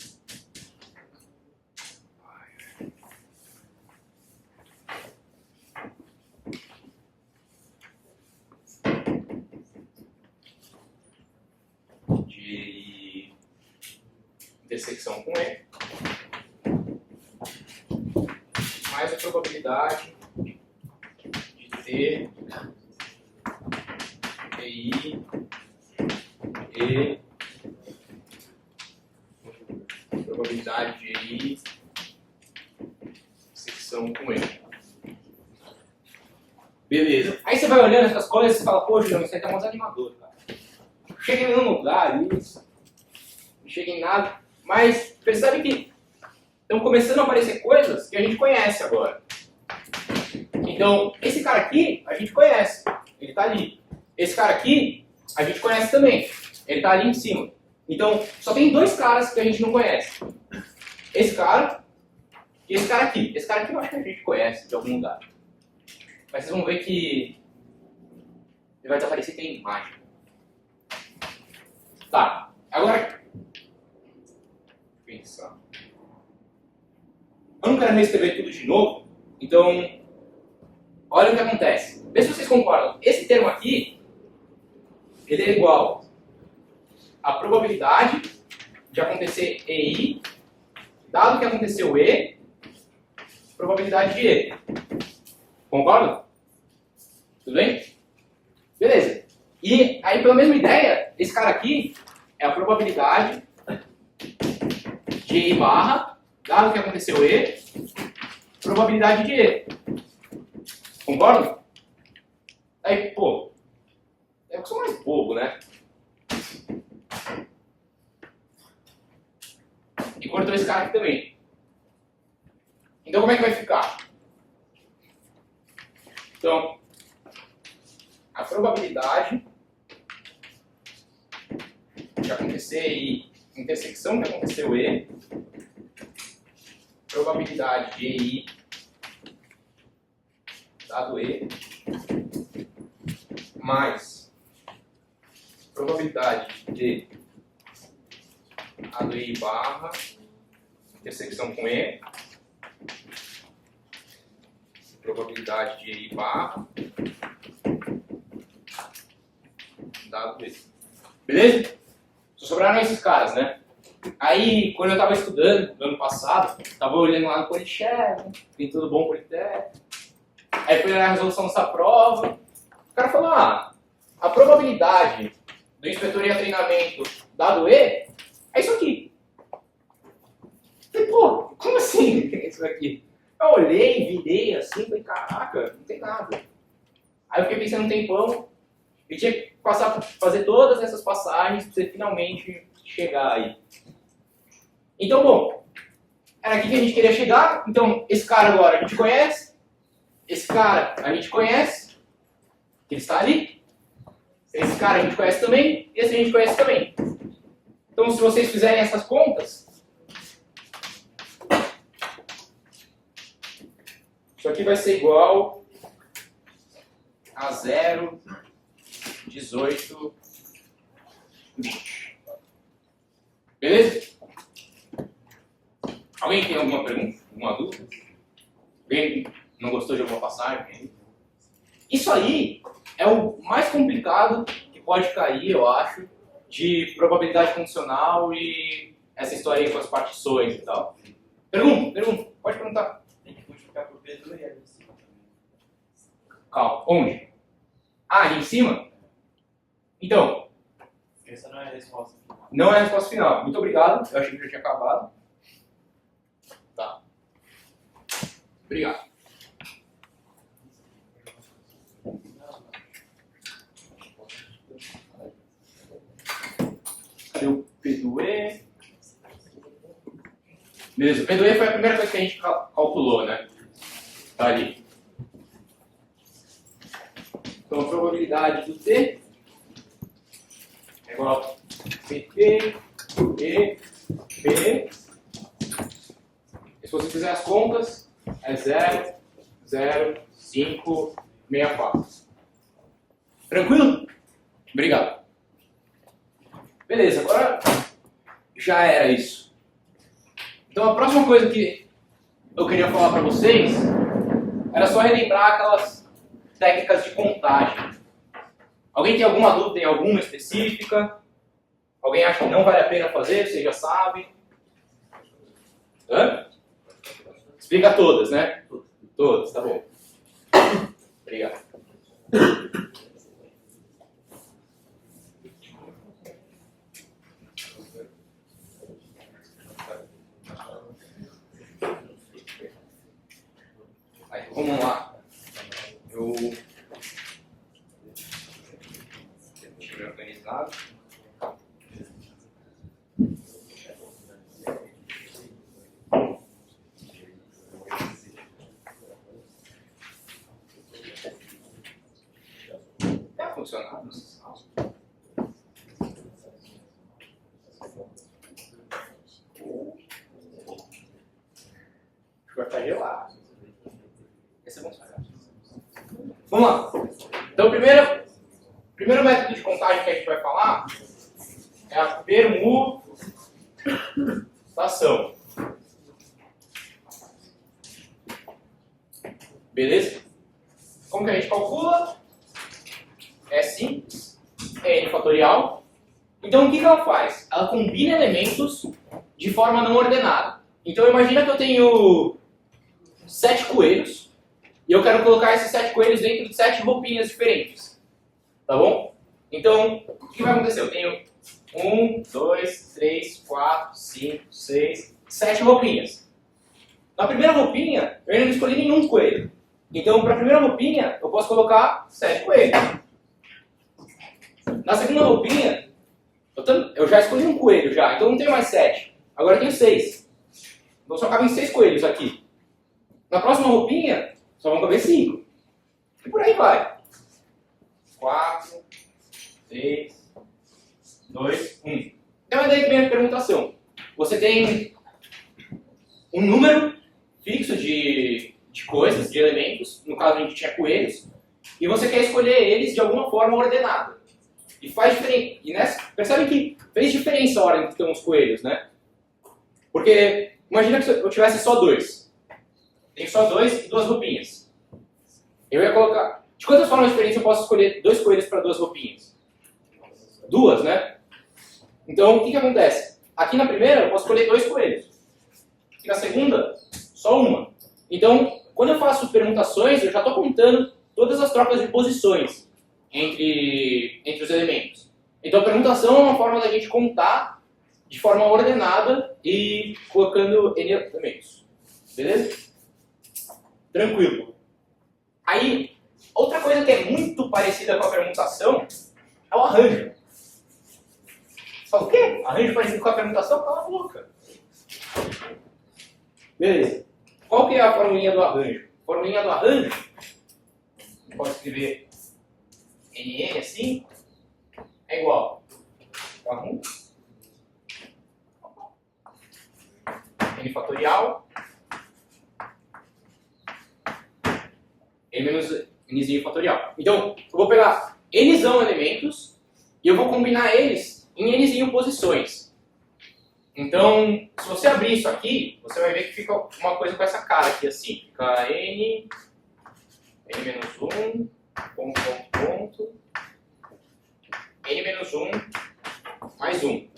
De intersecção com E, mais a probabilidade de ter EI e probabilidade de EI intersecção com E. Beleza. Aí você vai olhando essas coisas e fala, pô, Julião, isso aí tá mais animador, cara. Chega em nenhum lugar, isso. Não chega em nada. Mas percebe que estão começando a aparecer coisas que a gente conhece agora. Então, esse cara aqui, a gente conhece. Ele está ali. Esse cara aqui, a gente conhece também. Ele está ali em cima. Então, só tem dois caras que a gente não conhece. Esse cara e esse cara aqui. Esse cara aqui eu acho que a gente conhece de algum lugar. Mas vocês vão ver que ele vai desaparecer que tem imagem. Tá, agora... pensar. Eu não quero reescrever tudo de novo, então... olha o que acontece. Vê se vocês concordam. Esse termo aqui, ele é igual à probabilidade de acontecer EI, dado que aconteceu E, probabilidade de E. Concordam? Tudo bem? Beleza. E aí, pela mesma ideia, esse cara aqui é a probabilidade de E barra, dado que aconteceu E, probabilidade de E. Concordam? Aí, pô, eu sou mais bobo, né? E cortou esse cara aqui também. Então, como é que vai ficar? Então, a probabilidade de acontecer I, intersecção que aconteceu E, probabilidade de EI, dado E, mais probabilidade de dado E barra, intersecção com E, probabilidade de EI barra, dado E. Beleza? Só sobraram esses caras, né? Aí, quando eu estava estudando, no ano passado, estava olhando lá no Polichev, tem tudo bom Politec. Aí fui olhar a resolução dessa prova. O cara falou, a probabilidade do inspetoria treinamento dado E é isso aqui. Eu falei, pô, como assim isso aqui? Eu olhei, virei assim, falei, caraca, não tem nada. Aí eu fiquei pensando um tempão, e tinha que fazer todas essas passagens para você finalmente chegar aí. Então, bom, era aqui que a gente queria chegar. Então, esse cara agora a gente conhece. Esse cara a gente conhece, que ele está ali. Esse cara a gente conhece também. Esse a gente conhece também. Então, se vocês fizerem essas contas, isso aqui vai ser igual a 0, 18, 20. Beleza? Alguém tem alguma pergunta? Alguma dúvida? Alguém não gostou de alguma passagem? Isso aí é o mais complicado que pode cair, eu acho, de probabilidade funcional e essa história aí com as partições e tal. Pergunta, pode perguntar. Tem que multiplicar por P2 e ali em cima também. Calma, onde? Ah, ali em cima? Então, Essa não é a resposta final. não é a resposta final. Muito obrigado, eu achei que já tinha acabado. Tá. Obrigado. Cadê o P do E? Beleza, o P do E foi a primeira coisa que a gente calculou, né? Tá ali. Então a probabilidade do T é igual a PT, E, P. E se você fizer as contas, é 0,0564. Tranquilo? Obrigado. Beleza, agora já era isso. Então a próxima coisa que eu queria falar para vocês era só relembrar aquelas técnicas de contagem. Alguém tem alguma dúvida em alguma específica? Alguém acha que não vale a pena fazer? Vocês já sabem? Hã? Explica todas, né? Todas, tá bom. Obrigado. Aí, vamos lá. Deixa eu ver organizado. Tá funcionando? Acho que vai ficar gelado. Esse é bom saber. Vamos lá. Então, o primeiro método de contagem que a gente vai falar é a permutação. Beleza? Como que a gente calcula? É simples. É N fatorial. Então, o que ela faz? Ela combina elementos de forma não ordenada. Então, imagina que eu tenho 7 coelhos e eu quero colocar esses 7 coelhos dentro de 7 roupinhas diferentes. Tá bom? Então, o que vai acontecer? Eu tenho 1, 2, 3, 4, 5, 6, 7 roupinhas. Na primeira roupinha, eu ainda não escolhi nenhum coelho. Então, para a primeira roupinha, eu posso colocar 7 coelhos. Na segunda roupinha, eu já escolhi um coelho já, então não tenho mais 7. Agora eu tenho 6. Então só cabem 6 coelhos aqui. Na próxima roupinha, só vão caber 5. E por aí vai. 4, 3, 2, 1. Então é daí que vem a permutação. Você tem um número fixo de coisas, de elementos. No caso a gente tinha coelhos. E você quer escolher eles de alguma forma ordenada. E faz diferença. E percebe que fez diferença a ordem que estão os coelhos, né? Porque imagina que eu tivesse só 2. Tenho só 2 e 2 roupinhas. Eu ia colocar... De quantas formas diferentes eu posso escolher 2 coelhos para 2 roupinhas? 2, né? Então, o que acontece? Aqui na primeira eu posso escolher 2 coelhos. Aqui na segunda, só uma. Então, quando eu faço permutações, eu já estou contando todas as trocas de posições entre os elementos. Então, a permutação é uma forma da gente contar de forma ordenada e colocando N elementos. Beleza? Tranquilo. Aí, outra coisa que é muito parecida com a permutação é o arranjo. Você fala, o quê? Arranjo parecido com a permutação? Cala a boca. Beleza. Qual que é a formulinha do arranjo? A formulinha do arranjo, pode escrever NN assim, é igual a 1, N fatorial, N menos Nzinho fatorial. Então, eu vou pegar Nzão elementos e eu vou combinar eles em Nzinho posições. Então, se você abrir isso aqui, você vai ver que fica uma coisa com essa cara aqui assim. Fica N menos 1, ponto, N menos 1, mais 1.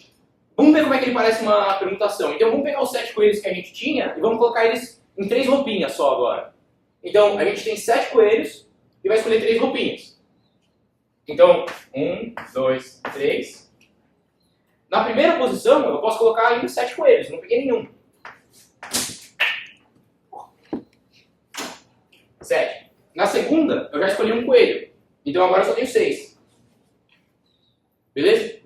Vamos ver como é que ele parece uma permutação. Então, vamos pegar os 7 coelhos que a gente tinha e vamos colocar eles em 3 roupinhas só agora. Então, a gente tem 7 coelhos e vai escolher 3 roupinhas. Então, 1, 2, 3. Na primeira posição, eu posso colocar ainda 7 coelhos, não peguei nenhum. 7. Na segunda, eu já escolhi um coelho. Então agora eu só tenho 6. Beleza?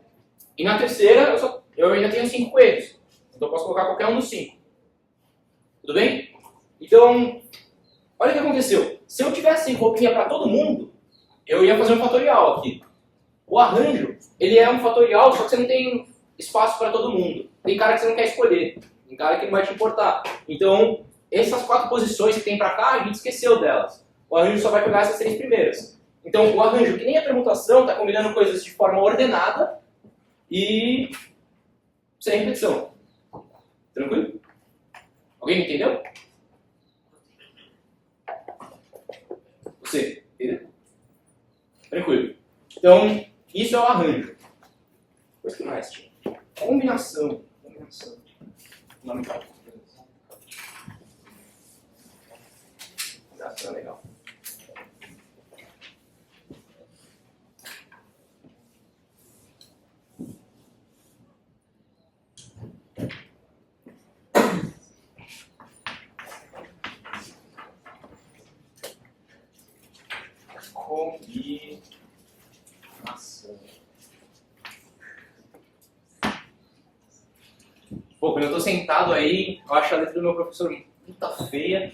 E na terceira, eu ainda tenho 5 coelhos. Então eu posso colocar qualquer um dos 5. Tudo bem? Então, olha o que acontece. aconteceu? Se eu tivesse roupinha para todo mundo, eu ia fazer um fatorial aqui. O arranjo, ele é um fatorial, só que você não tem espaço para todo mundo. Tem cara que você não quer escolher, tem cara que não vai te importar. Então, essas 4 posições que tem para cá, a gente esqueceu delas. O arranjo só vai pegar essas 3 primeiras. Então, o arranjo, que nem a permutação, está combinando coisas de forma ordenada e sem repetição. Tranquilo? Alguém me entendeu? Você, entendeu? Tranquilo. Então, isso é o arranjo. Depois que mais, tinha? Combinação. Fundamental. Combinação é legal. Combinação. Pô, quando eu tô sentado aí, eu acho a letra do meu professor muito feia.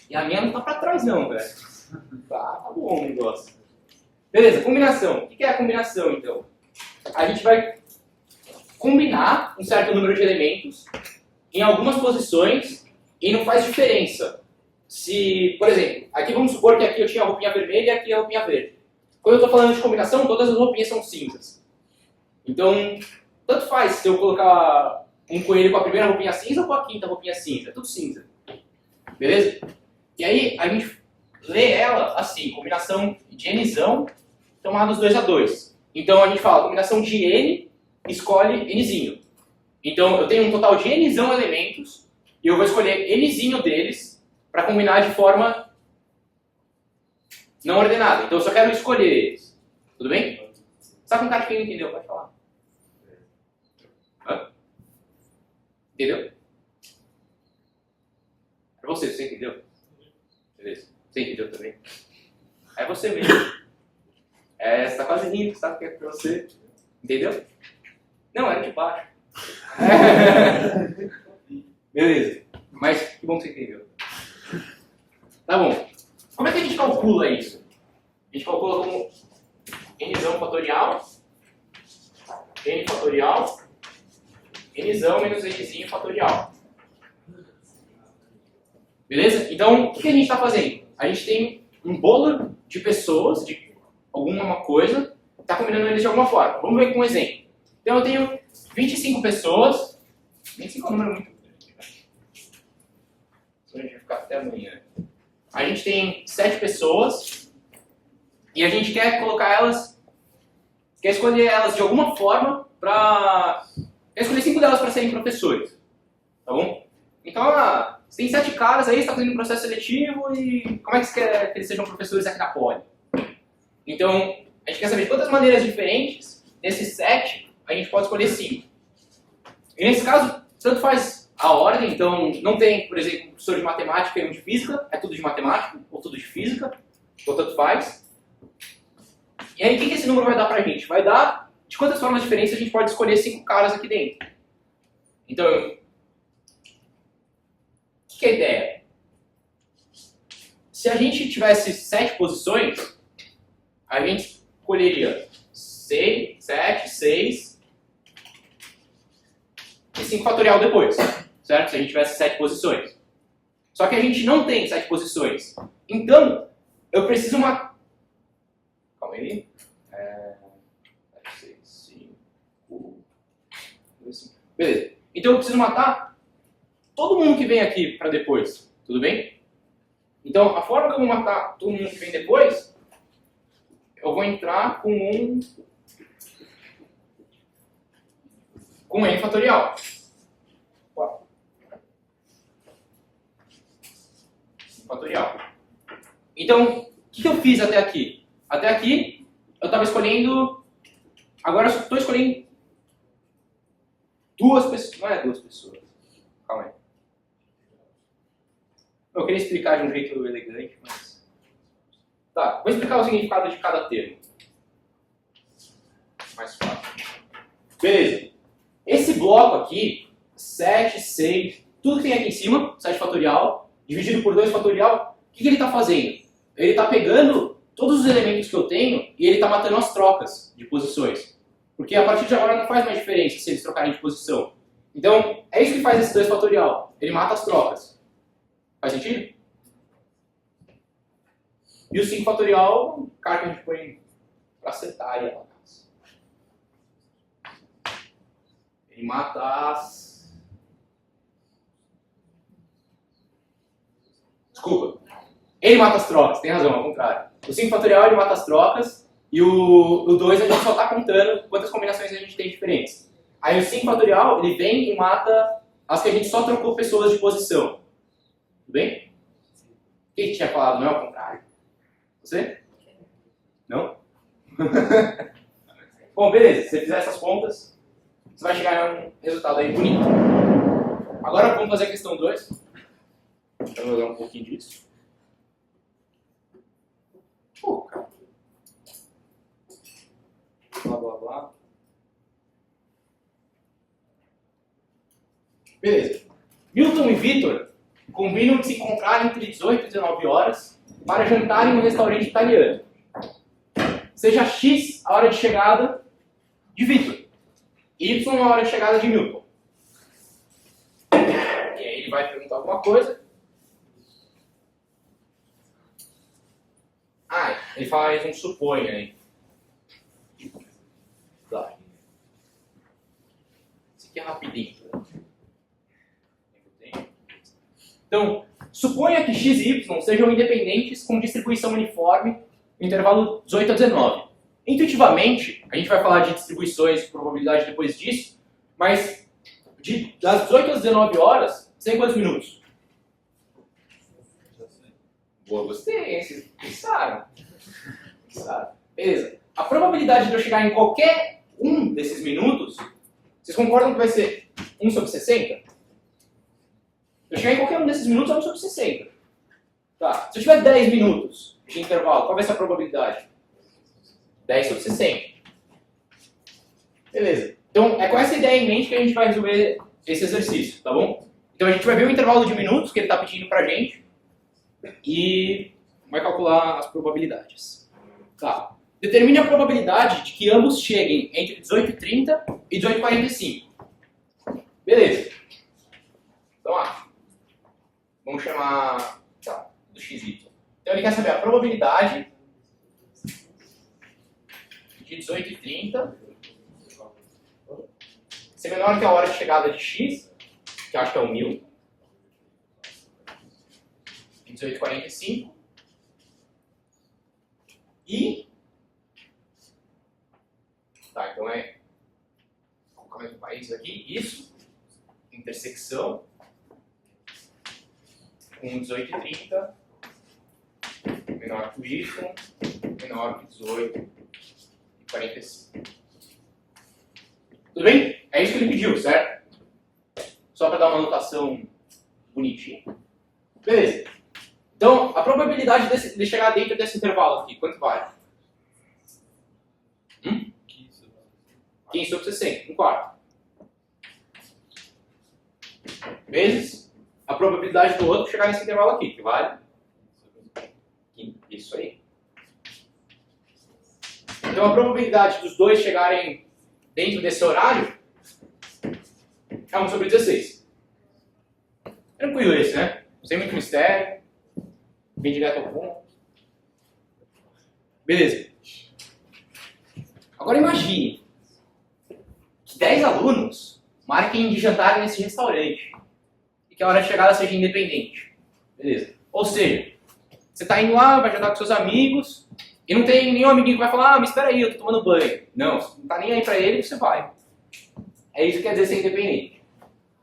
E a minha não tá pra trás não, velho. Tá bom o negócio. Beleza, combinação. O que é a combinação, então? A gente vai combinar um certo número de elementos em algumas posições e não faz diferença. Se, por exemplo, aqui vamos supor que aqui eu tinha a roupinha vermelha e aqui a roupinha verde. Quando eu estou falando de combinação, todas as roupinhas são cinzas. Então, tanto faz se eu colocar um coelho com a primeira roupinha cinza ou com a quinta roupinha cinza. É tudo cinza. Beleza? E aí, a gente lê ela assim, combinação de nzão tomados 2 a 2. Então, a gente fala, combinação de n, escolhe nzinho. Então, eu tenho um total de nzão elementos e eu vou escolher nzinho deles para combinar de forma não ordenada. Então eu só quero escolher eles. Tudo bem? Só com um cara que não entendeu, pode falar. Hã? Entendeu? É você entendeu? Beleza. Você entendeu também? É você mesmo. É, você tá quase rindo, sabe o que é pra você? Entendeu? Não, era de baixo. Beleza. Mas que bom que você entendeu. Tá bom. Como é que a gente calcula isso? A gente calcula como nzão fatorial, n fatorial, nzão menos nzinho fatorial. Beleza? Então, o que a gente está fazendo? A gente tem um bolo de pessoas, de alguma coisa, está combinando eles de alguma forma. Vamos ver com um exemplo. Então, eu tenho 25 pessoas. 25 é um número muito grande. Senão a gente vai ficar até amanhã. A gente tem 7 pessoas e a gente quer colocar elas, quer escolher elas de alguma forma quer escolher 5 delas para serem professores, tá bom? Então, você tem 7 caras aí, você está fazendo um processo seletivo e como é que você quer que eles sejam professores aqui na Poli? Então, a gente quer saber de quantas maneiras diferentes, desses 7, a gente pode escolher 5. E nesse caso, tanto faz a ordem, então não tem, por exemplo, um professor de matemática e um de física, é tudo de matemática, ou tudo de física, ou tanto faz. E aí, o que esse número vai dar pra gente? Vai dar de quantas formas diferentes a gente pode escolher 5 caras aqui dentro. Então, o que é a ideia? Se a gente tivesse 7 posições, a gente escolheria 6, 7, 6 e 5 fatorial depois. Certo? Se a gente tivesse 7 posições. Só que a gente não tem 7 posições. Então, eu preciso uma... Calma aí. 6, 5, 2, 5. Beleza. Então eu preciso matar todo mundo que vem aqui para depois. Tudo bem? Então, a forma que eu vou matar todo mundo que vem depois, eu vou entrar com n fatorial. Fatorial. Então, o que eu fiz até aqui? Até aqui, eu estava escolhendo... Agora eu estou escolhendo 2 pessoas. Não é 2 pessoas. Calma aí. Eu queria explicar de um jeito elegante, mas... Tá, vou explicar o significado de cada termo. Mais fácil. Beleza. Esse bloco aqui, 7, 6, tudo que tem aqui em cima, 7 fatorial, dividido por 2 fatorial, o que ele está fazendo? Ele está pegando todos os elementos que eu tenho e ele está matando as trocas de posições. Porque a partir de agora não faz mais diferença se eles trocarem de posição. Então, é isso que faz esse 2 fatorial. Ele mata as trocas. Faz sentido? E o 5 fatorial, o cara que a gente põe para acertar aí a casa. Ele mata as... Desculpa. Ele mata as trocas, tem razão, ao contrário. O 5 fatorial ele mata as trocas e o 2 a gente só está contando quantas combinações a gente tem diferentes. Aí o 5 fatorial ele vem e mata as que a gente só trocou pessoas de posição. Tudo bem? Quem tinha falado não é ao contrário? Você? Não? Bom, beleza. Se você fizer essas contas, você vai chegar a um resultado aí bonito. Agora vamos fazer a questão 2. Então eu vou dar um pouquinho disso. Pô, cara. Blá, blá, blá. Beleza. Milton e Vitor combinam de se encontrar entre 18 e 19 horas para jantar em um restaurante italiano. Seja X a hora de chegada de Vitor e Y a hora de chegada de Milton. E aí ele vai perguntar alguma coisa. Ele faz um supõe aí. Tá. Isso aqui é rapidinho. Então, suponha que x e y sejam independentes com distribuição uniforme no intervalo 18 a 19. Intuitivamente, a gente vai falar de distribuições de probabilidade depois disso, mas das 18 às 19 horas, você tem quantos minutos? Boa, gostei, hein? Vocês pensaram. Beleza. A probabilidade de eu chegar em qualquer um desses minutos, vocês concordam que vai ser 1 sobre 60? Se eu chegar em qualquer um desses minutos, é 1 sobre 60. Tá. Se eu tiver 10 minutos de intervalo, qual vai ser a probabilidade? 10 sobre 60. Beleza. Então, é com essa ideia em mente que a gente vai resolver esse exercício, tá bom? Então, a gente vai ver o intervalo de minutos que ele está pedindo pra gente e vai calcular as probabilidades. Tá. Determine a probabilidade de que ambos cheguem entre 18h30 e 18h45. Beleza. Então, vamos chamar do XY. Então ele quer saber a probabilidade de 18h30 ser menor que a hora de chegada de X, que eu acho que é o 1000, e 18h45, e... Tá, então vou colocar mais um país aqui, isso, intersecção, com 18h30, menor que o Y, menor que 18h45. Tudo bem? É isso que ele pediu, certo? Só para dar uma anotação bonitinha. Beleza. Então, a probabilidade de chegar dentro desse intervalo aqui, quanto vale? 15 sobre 60, 1/4. Vezes a probabilidade do outro chegar nesse intervalo aqui, que vale? Isso aí. Então a probabilidade dos dois chegarem dentro desse horário é 1 sobre 16. Tranquilo esse, né? Sem muito mistério. Bem direto ao ponto. Beleza. Agora imagine que 10 alunos marquem de jantar nesse restaurante e que a hora de chegada seja independente. Beleza. Ou seja, você está indo lá, vai jantar com seus amigos e não tem nenhum amiguinho que vai falar, mas espera aí, eu tô tomando banho. Não, você não está nem aí para ele, você vai. É isso que quer dizer ser independente.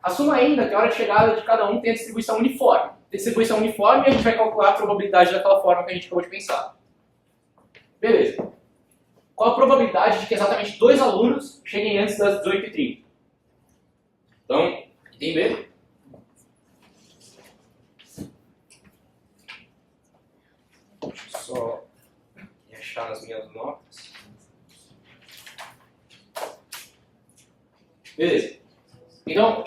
Assuma ainda que a hora de chegada de cada um tem a distribuição uniforme. Distribuição uniforme, a gente vai calcular a probabilidade daquela forma que a gente acabou de pensar. Beleza. Qual a probabilidade de que exatamente 2 alunos cheguem antes das 18h30? Então, tem medo? Deixa eu só achar nas minhas notas. Beleza. Então,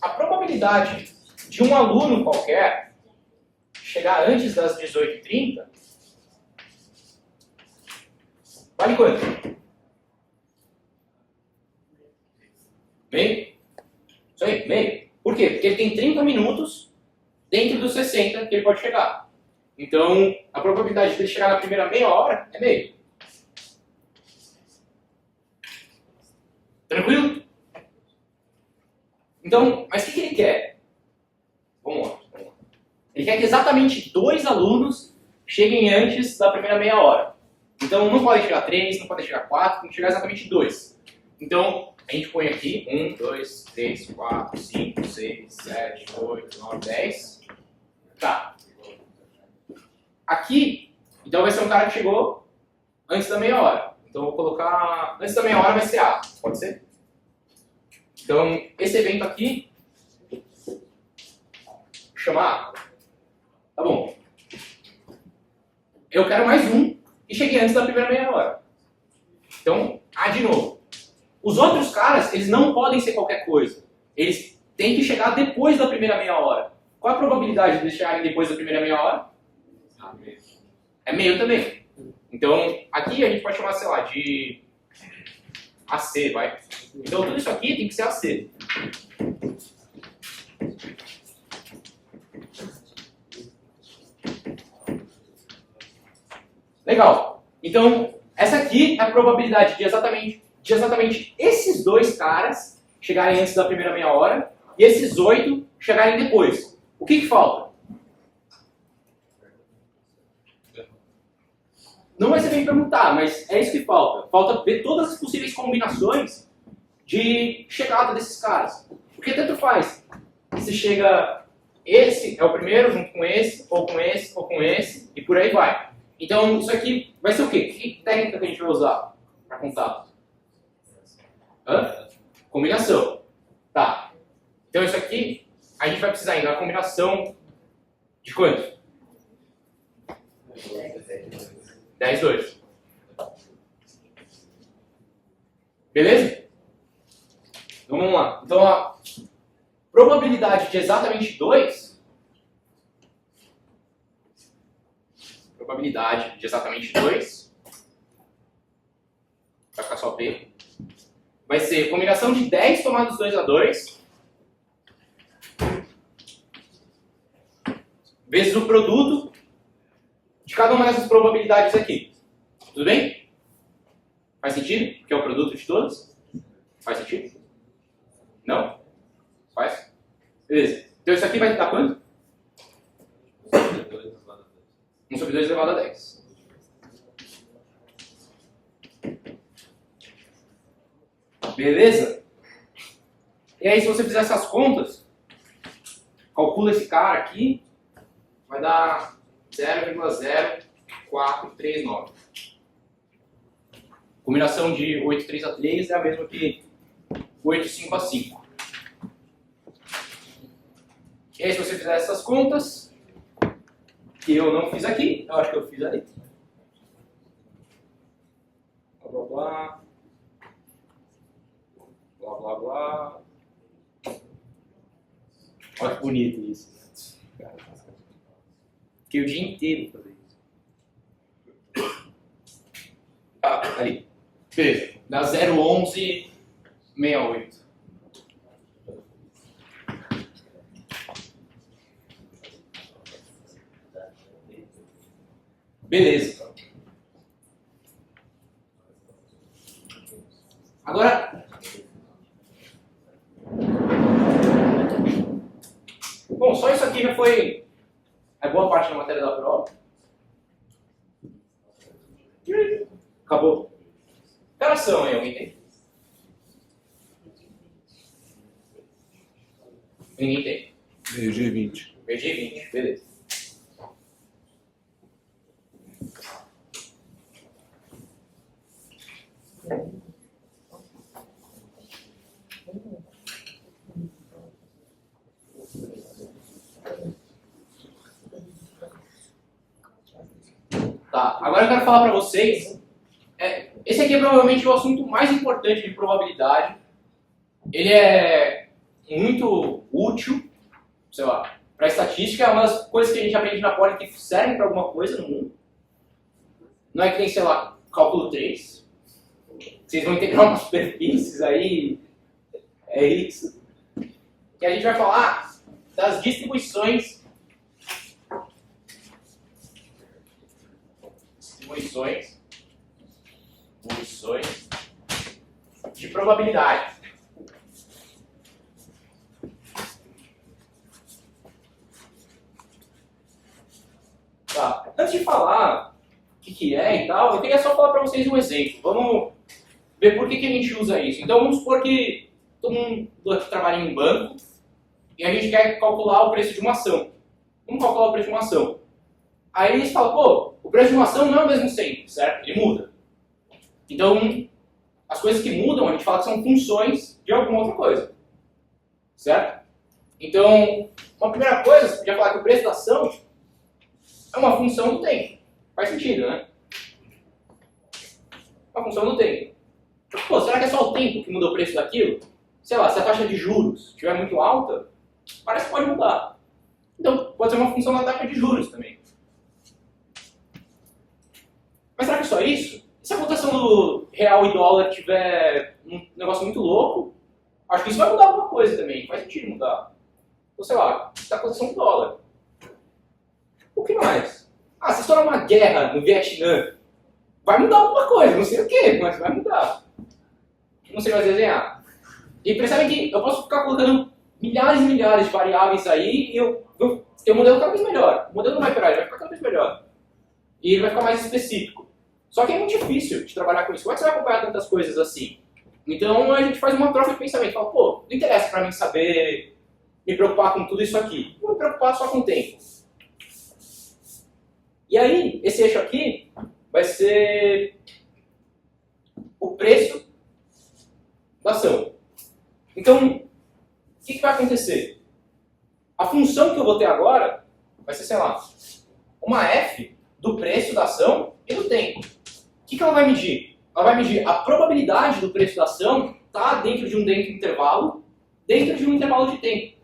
a probabilidade de um aluno qualquer chegar chegar antes das 18h30, vale quanto? Meio? Isso aí, meio. Por quê? Porque ele tem 30 minutos dentro dos 60 que ele pode chegar. Então, a probabilidade de ele chegar na primeira meia hora é meio. Tranquilo? Então, mas o que ele quer? Vamos lá. Ele quer que exatamente 2 alunos cheguem antes da primeira meia hora. Então, não podem chegar 3, não podem chegar 4, tem que chegar exatamente 2. Então, a gente põe aqui 1, 2, 3, 4, 5, 6, 7, 8, 9, 10. Tá. Aqui, então vai ser um cara que chegou antes da meia hora. Então, eu vou colocar... Antes da meia hora vai ser A. Pode ser? Então, esse evento aqui, vou chamar A. Tá bom. Eu quero mais um que chegue antes da primeira meia hora. Então, A de novo. Os outros caras, eles não podem ser qualquer coisa. Eles têm que chegar depois da primeira meia hora. Qual a probabilidade de eles chegarem depois da primeira meia hora? É meio também. Então, aqui a gente pode chamar, sei lá, de AC, vai. Então, tudo isso aqui tem que ser AC. Legal. Então, essa aqui é a probabilidade de exatamente esses 2 caras chegarem antes da primeira meia hora e esses 8 chegarem depois. O que falta? Não vai ser bem perguntar, mas é isso que falta. Falta ver todas as possíveis combinações de chegada desses caras. Porque tanto faz se chega esse é o primeiro junto com esse, ou com esse, ou com esse, e por aí vai. Então, isso aqui vai ser o quê? Que técnica que a gente vai usar para contar? Hã? Combinação. Tá. Então, isso aqui, a gente vai precisar ainda da combinação de quanto? 10, 2. Beleza? Então, vamos lá. Então, a probabilidade de exatamente 2... Probabilidade de exatamente 2... Vai ficar só P. Vai ser combinação de 10 tomados 2 a 2 vezes o produto de cada uma dessas probabilidades aqui. Tudo bem? Faz sentido? Porque é o produto de todas? Faz sentido? Não? Faz? Beleza. Então isso aqui vai dar quanto? 1 sobre 2 elevado a 10. Beleza? E aí, se você fizer essas contas, calcula esse cara aqui, vai dar 0,0439. Combinação de 8, 3 a 3 é a mesma que 8, 5 a 5. E aí, se você fizer essas contas, que eu não fiz aqui, eu acho que eu fiz ali. Blá, blá, blá. Blá, blá, blá. Olha que bonito isso. Fiquei o dia inteiro fazer isso. Ah, ali. Beleza. Dá 0,1168. Beleza. Agora, bom, só isso aqui já foi a boa parte da matéria da prova. Acabou. Que horas são aí, alguém tem? Ninguém tem. Meio-dia e 20. Meio-dia e 20, beleza. Tá, agora eu quero falar para vocês, esse aqui é provavelmente o assunto mais importante de probabilidade. Ele é muito útil, sei lá, para estatística, é uma das coisas que a gente aprende na poli que servem para alguma coisa no mundo. Não é que nem, sei lá, cálculo 3. Vocês vão integrar umas superfícies aí, é isso. E a gente vai falar das distribuições de probabilidade. Tá. Antes de falar o que é e tal, eu queria só falar para vocês um exemplo. Vamos ver por que a gente usa isso. Então vamos supor que todo mundo aqui trabalha em um banco e a gente quer calcular o preço de uma ação. Vamos calcular o preço de uma ação. Aí eles falam, pô, o preço de uma ação não é o mesmo sempre, certo? Ele muda. Então, as coisas que mudam, a gente fala que são funções de alguma outra coisa. Certo? Então, uma primeira coisa, você podia falar que o preço da ação é uma função do tempo. Faz sentido, né? Uma função do tempo. Pô, será que é só o tempo que muda o preço daquilo? Sei lá, se a taxa de juros estiver muito alta, parece que pode mudar. Então, pode ser uma função da taxa de juros também. Mas será que é só isso? E se a cotação do real e dólar tiver um negócio muito louco, acho que isso vai mudar alguma coisa também. Faz sentido mudar. Então, sei lá, está a cotação do dólar. O que mais? Ah, se estourar uma guerra no Vietnã, vai mudar alguma coisa. Não sei o que, mas vai mudar. Não sei mais desenhar. E percebem que eu posso ficar colocando milhares e milhares de variáveis aí e o modelo cada vez melhor. O modelo não vai piorar, ele vai ficar cada vez melhor. E ele vai ficar mais específico. Só que é muito difícil de trabalhar com isso. Como é que você vai acompanhar tantas coisas assim? Então a gente faz uma troca de pensamento. Fala, pô, não interessa pra mim saber me preocupar com tudo isso aqui. Vou me preocupar só com o tempo. E aí, esse eixo aqui vai ser o preço da ação. Então, o que vai acontecer? A função que eu vou ter agora vai ser, sei lá, uma f do preço da ação e do tempo. O que ela vai medir? Ela vai medir a probabilidade do preço da ação estar dentro de um intervalo de tempo.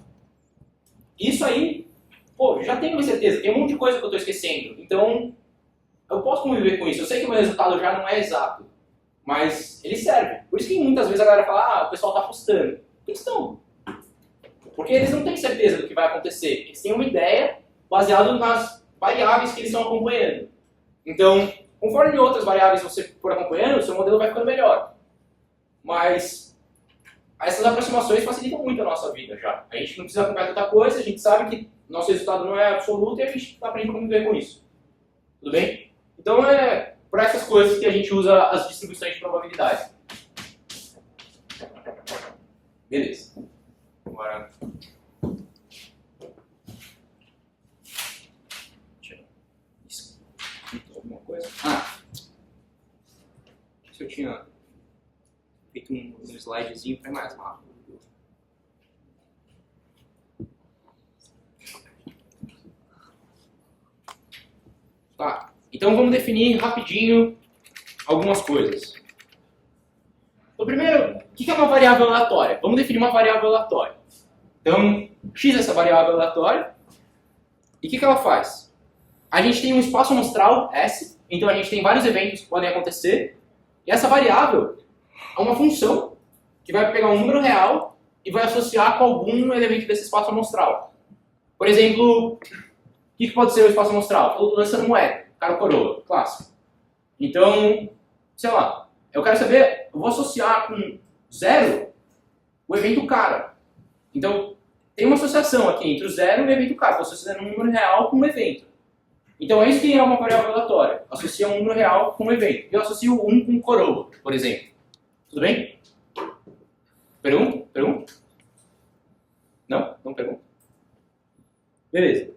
Isso aí, pô, já tenho uma certeza, tem um monte de coisa que eu estou esquecendo. Então, eu posso conviver com isso. Eu sei que o meu resultado já não é exato, mas ele serve. Por isso que muitas vezes a galera fala, o pessoal está apostando. Por que estão? Porque eles não têm certeza do que vai acontecer. Eles têm uma ideia baseada nas variáveis que eles estão acompanhando. Então, conforme outras variáveis você for acompanhando, o seu modelo vai ficando melhor. Mas essas aproximações facilitam muito a nossa vida já. A gente não precisa acompanhar tanta coisa, a gente sabe que nosso resultado não é absoluto e a gente aprende a conviver com isso. Tudo bem? Então é para essas coisas que a gente usa as distribuições de probabilidade. Beleza. Agora... alguma coisa? Se eu tinha feito um slidezinho para mais rápido. Tá, então vamos definir rapidinho algumas coisas. Então, primeiro, o que é uma variável aleatória? Vamos definir uma variável aleatória. Então, x é essa variável aleatória. E o que ela faz? A gente tem um espaço amostral, S, então a gente tem vários eventos que podem acontecer. E essa variável é uma função que vai pegar um número real e vai associar com algum elemento desse espaço amostral. Por exemplo, o que pode ser o espaço amostral? Estou lançando moeda, cara ou coroa, clássico. Então, sei lá, eu quero saber, eu vou associar com 0 o evento cara. Então, tem uma associação aqui entre o 0 e o evento cara. Estou associando um número real com um evento. Então, é isso que é uma variável aleatória. Associa um número real com um evento. Eu associo 1 com coroa, por exemplo. Tudo bem? Pergunta? Pergunta? Não? Não pergunta? Beleza.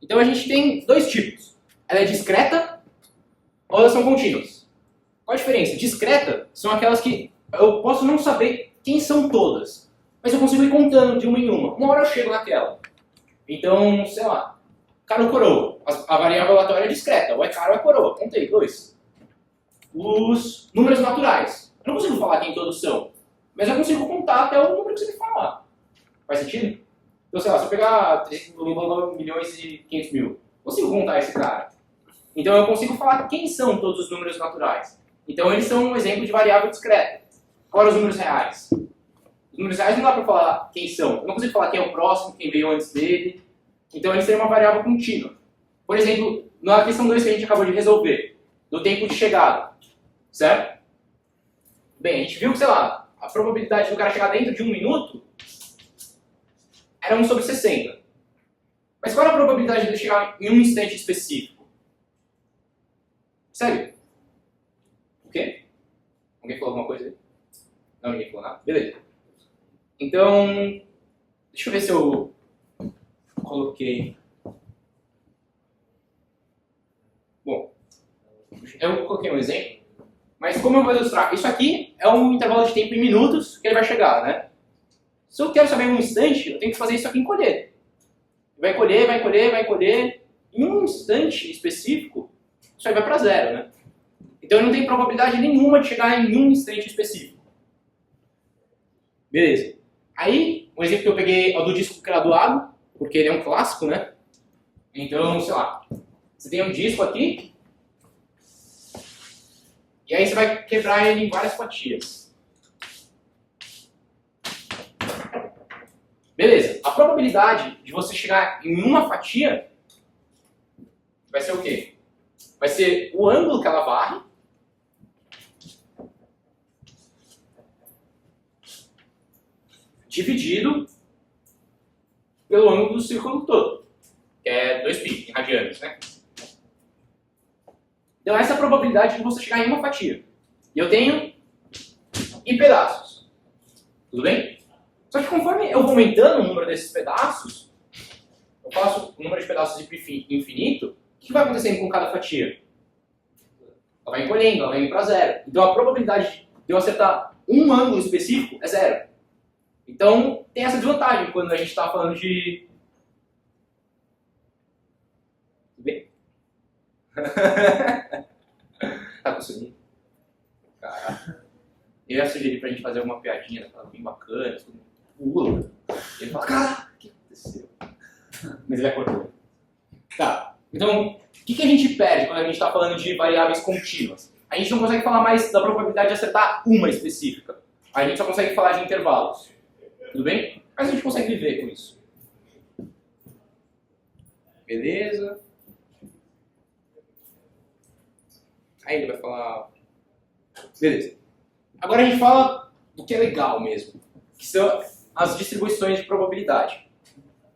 Então, a gente tem dois tipos. Ela é discreta ou elas são contínuas. Qual a diferença? Discreta são aquelas que eu posso não saber quem são todas, mas eu consigo ir contando de uma em uma. Uma hora eu chego naquela. Então, sei lá, cara ou coroa. A variável aleatória é discreta. Ou é cara ou é coroa. Contei, 2. Os números naturais. Eu não consigo falar quem todos são, mas eu consigo contar até o número que você me falar. Faz sentido? Então, sei lá, se eu pegar 3.500.000, consigo contar esse cara. Então eu consigo falar quem são todos os números naturais. Então eles são um exemplo de variável discreta. Agora os números reais. Os números reais não dá para falar quem são. Eu não consigo falar quem é o próximo, quem veio antes dele. Então eles têm uma variável contínua. Por exemplo, na questão 2 que a gente acabou de resolver, do tempo de chegada. Certo? Bem, a gente viu que, sei lá, a probabilidade do cara chegar dentro de 1 minuto era 1 sobre 60. Mas qual era a probabilidade de ele chegar em um instante específico? Sério? O quê? Alguém falou alguma coisa aí? Não, ninguém falou nada? Beleza. Então, deixa eu ver se eu coloquei. Bom, eu coloquei um exemplo, mas como eu vou ilustrar? Isso aqui é um intervalo de tempo em minutos que ele vai chegar, né? Se eu quero saber em um instante, eu tenho que fazer isso aqui em colher. Vai colher, vai colher, vai colher. Em um instante específico, isso aí vai para zero, né? Então não tem probabilidade nenhuma de chegar em um instante específico. Beleza. Aí, um exemplo que eu peguei é o do disco graduado, porque ele é um clássico, né? Então, sei lá, você tem um disco aqui, e aí você vai quebrar ele em várias fatias. Beleza. A probabilidade de você chegar em uma fatia vai ser o quê? Vai ser o ângulo que ela varre dividido pelo ângulo do círculo todo, que é 2π, em radianos, né? Então essa é a probabilidade de você chegar em uma fatia. E eu tenho em pedaços. Tudo bem? Só que conforme eu vou aumentando o número desses pedaços, eu faço o número de pedaços infinito, o que vai acontecendo com cada fatia? Ela vai encolhendo, ela vai indo para zero. Então a probabilidade de eu acertar um ângulo específico é zero. Então tem essa desvantagem quando a gente está falando de... Tudo bem? Tá com soninho? Caraca. Eu ia sugerir pra gente fazer alguma piadinha daquela bem bacana, tudo pula. E ele fala, cara, o que aconteceu? Mas ele acordou. Tá, então, o que a gente perde quando a gente está falando de variáveis contínuas? A gente não consegue falar mais da probabilidade de acertar uma específica. A gente só consegue falar de intervalos. Tudo bem? Mas a gente consegue viver com isso. Beleza. Aí ele vai falar... Beleza. Agora a gente fala do que é legal mesmo, que são as distribuições de probabilidade.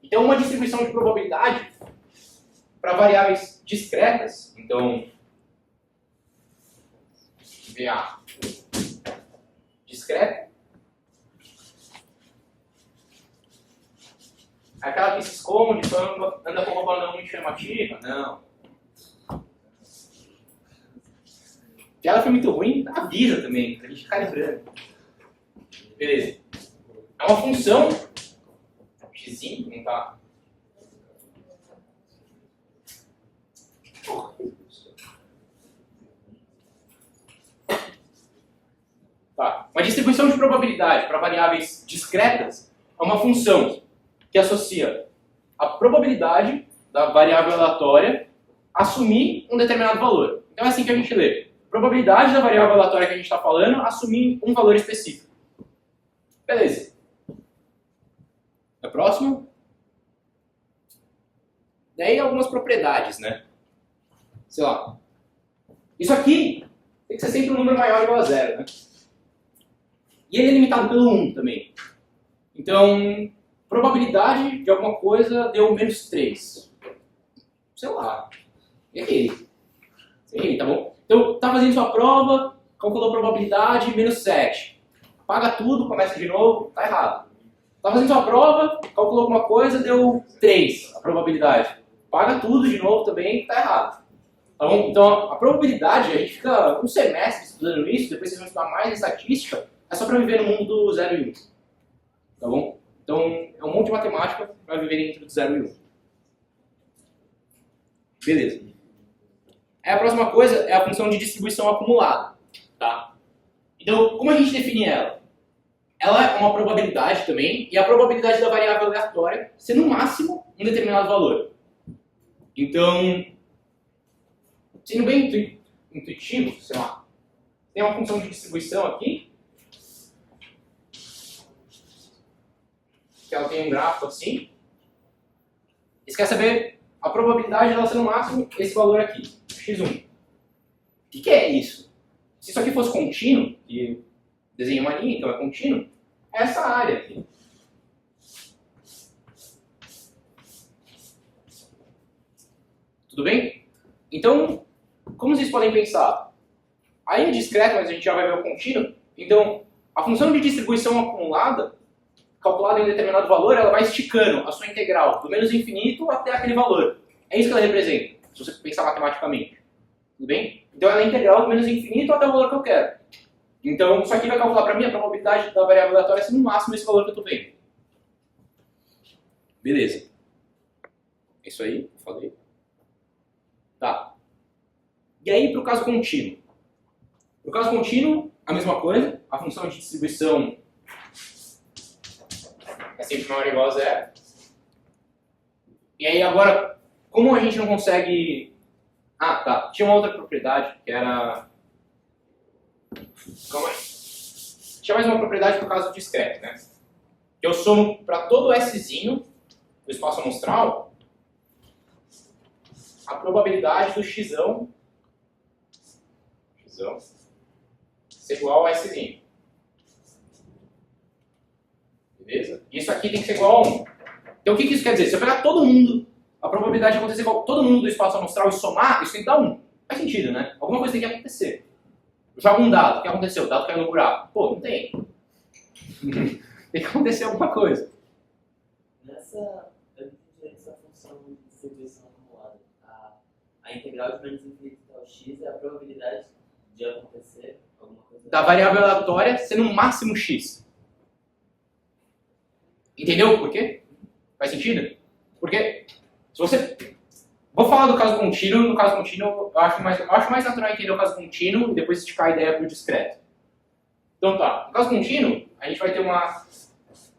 Então, uma distribuição de probabilidade para variáveis discretas, então, VA discreta, é aquela que se esconde, só anda com uma bola muito chamativa? Não. Se ela foi muito ruim, avisa também, pra gente ficar lembrando. Beleza. É uma função, x, não tá? Tá. Uma distribuição de probabilidade para variáveis discretas é uma função que associa a probabilidade da variável aleatória a assumir um determinado valor. Então é assim que a gente lê. Probabilidade da variável aleatória que a gente está falando assumir um valor específico. Beleza. É próximo? Daí algumas propriedades, né? Sei lá. Isso aqui tem que ser sempre um número maior ou igual a zero, né? E ele é limitado pelo 1 também. Então, probabilidade de alguma coisa deu menos 3. Sei lá. Errei. Errei, tá bom? Então, tá fazendo sua prova, calculou a probabilidade, menos 7. Apaga tudo, começa de novo, tá errado. Tá fazendo sua prova, calculou alguma coisa, deu 3 a probabilidade. Apaga tudo de novo também, tá errado. Tá bom? Então, a probabilidade, a gente fica um semestre estudando isso, depois vocês vão estudar mais em estatística, é só para viver no mundo do 0 e 1. Tá bom? Então, é um monte de matemática para viver dentro do 0 e 1. Beleza. Aí a próxima coisa é a função de distribuição acumulada. Tá? Então, como a gente define ela? ela é uma probabilidade também, e a probabilidade da variável aleatória ser no máximo um determinado valor. Então, sendo bem intuitivo, sei lá, tem uma função de distribuição aqui, que ela tem um gráfico assim. E você quer saber a probabilidade dela ser no máximo esse valor aqui, x1. O que é isso? Se isso aqui fosse contínuo, e desenhei uma linha, então é contínuo, é essa área aqui. Tudo bem? Então, como vocês podem pensar? Aí é discreto, mas a gente já vai ver o contínuo. Então, a função de distribuição acumulada, calculada em determinado valor, ela vai esticando a sua integral do menos infinito até aquele valor. É isso que ela representa, se você pensar matematicamente. Tudo bem? Então ela é integral do menos infinito até o valor que eu quero. Então isso aqui vai calcular para mim a probabilidade da variável aleatória ser no máximo esse valor que eu estou vendo. Beleza. É isso aí, eu falei. Tá. E aí para o caso contínuo. Para o caso contínuo, a mesma coisa. A função de distribuição é sempre maior ou igual a zero. E aí agora, como a gente não consegue... Ah, tá. Tinha uma outra propriedade que era... Calma aí. Tinha mais uma propriedade por caso discreto, né? Eu somo para todo Szinho do espaço amostral a probabilidade do xão ser igual a Szinho. Beleza? Isso aqui tem que ser igual a 1. Então o que isso quer dizer? Se eu pegar todo mundo, a probabilidade de acontecer igual todo mundo do espaço amostral e somar, isso tem que dar 1. Faz sentido, né? Alguma coisa tem que acontecer. Eu jogo um dado, o que aconteceu? O dado caiu no buraco. Pô, não tem. Tem que acontecer alguma coisa. Nessa função de distribuição acumulada, a integral de menos infinito até o x é a probabilidade de acontecer alguma coisa. Da variável aleatória ser no máximo x. Entendeu por quê? Faz sentido? Porque se você... Vou falar do caso contínuo. No caso contínuo, eu acho mais natural entender o caso contínuo e depois esticar a ideia para o discreto. Então tá, no caso contínuo, a gente vai ter uma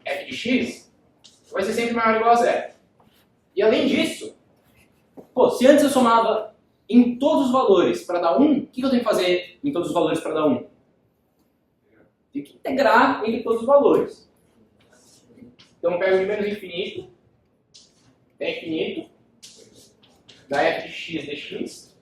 f de x que vai ser sempre maior ou igual a zero. E além disso, pô, se antes eu somava em todos os valores para dar 1, o que eu tenho que fazer em todos os valores para dar 1? Tenho que integrar entre todos os valores. Então eu pego de menos infinito até infinito, da f de x dx.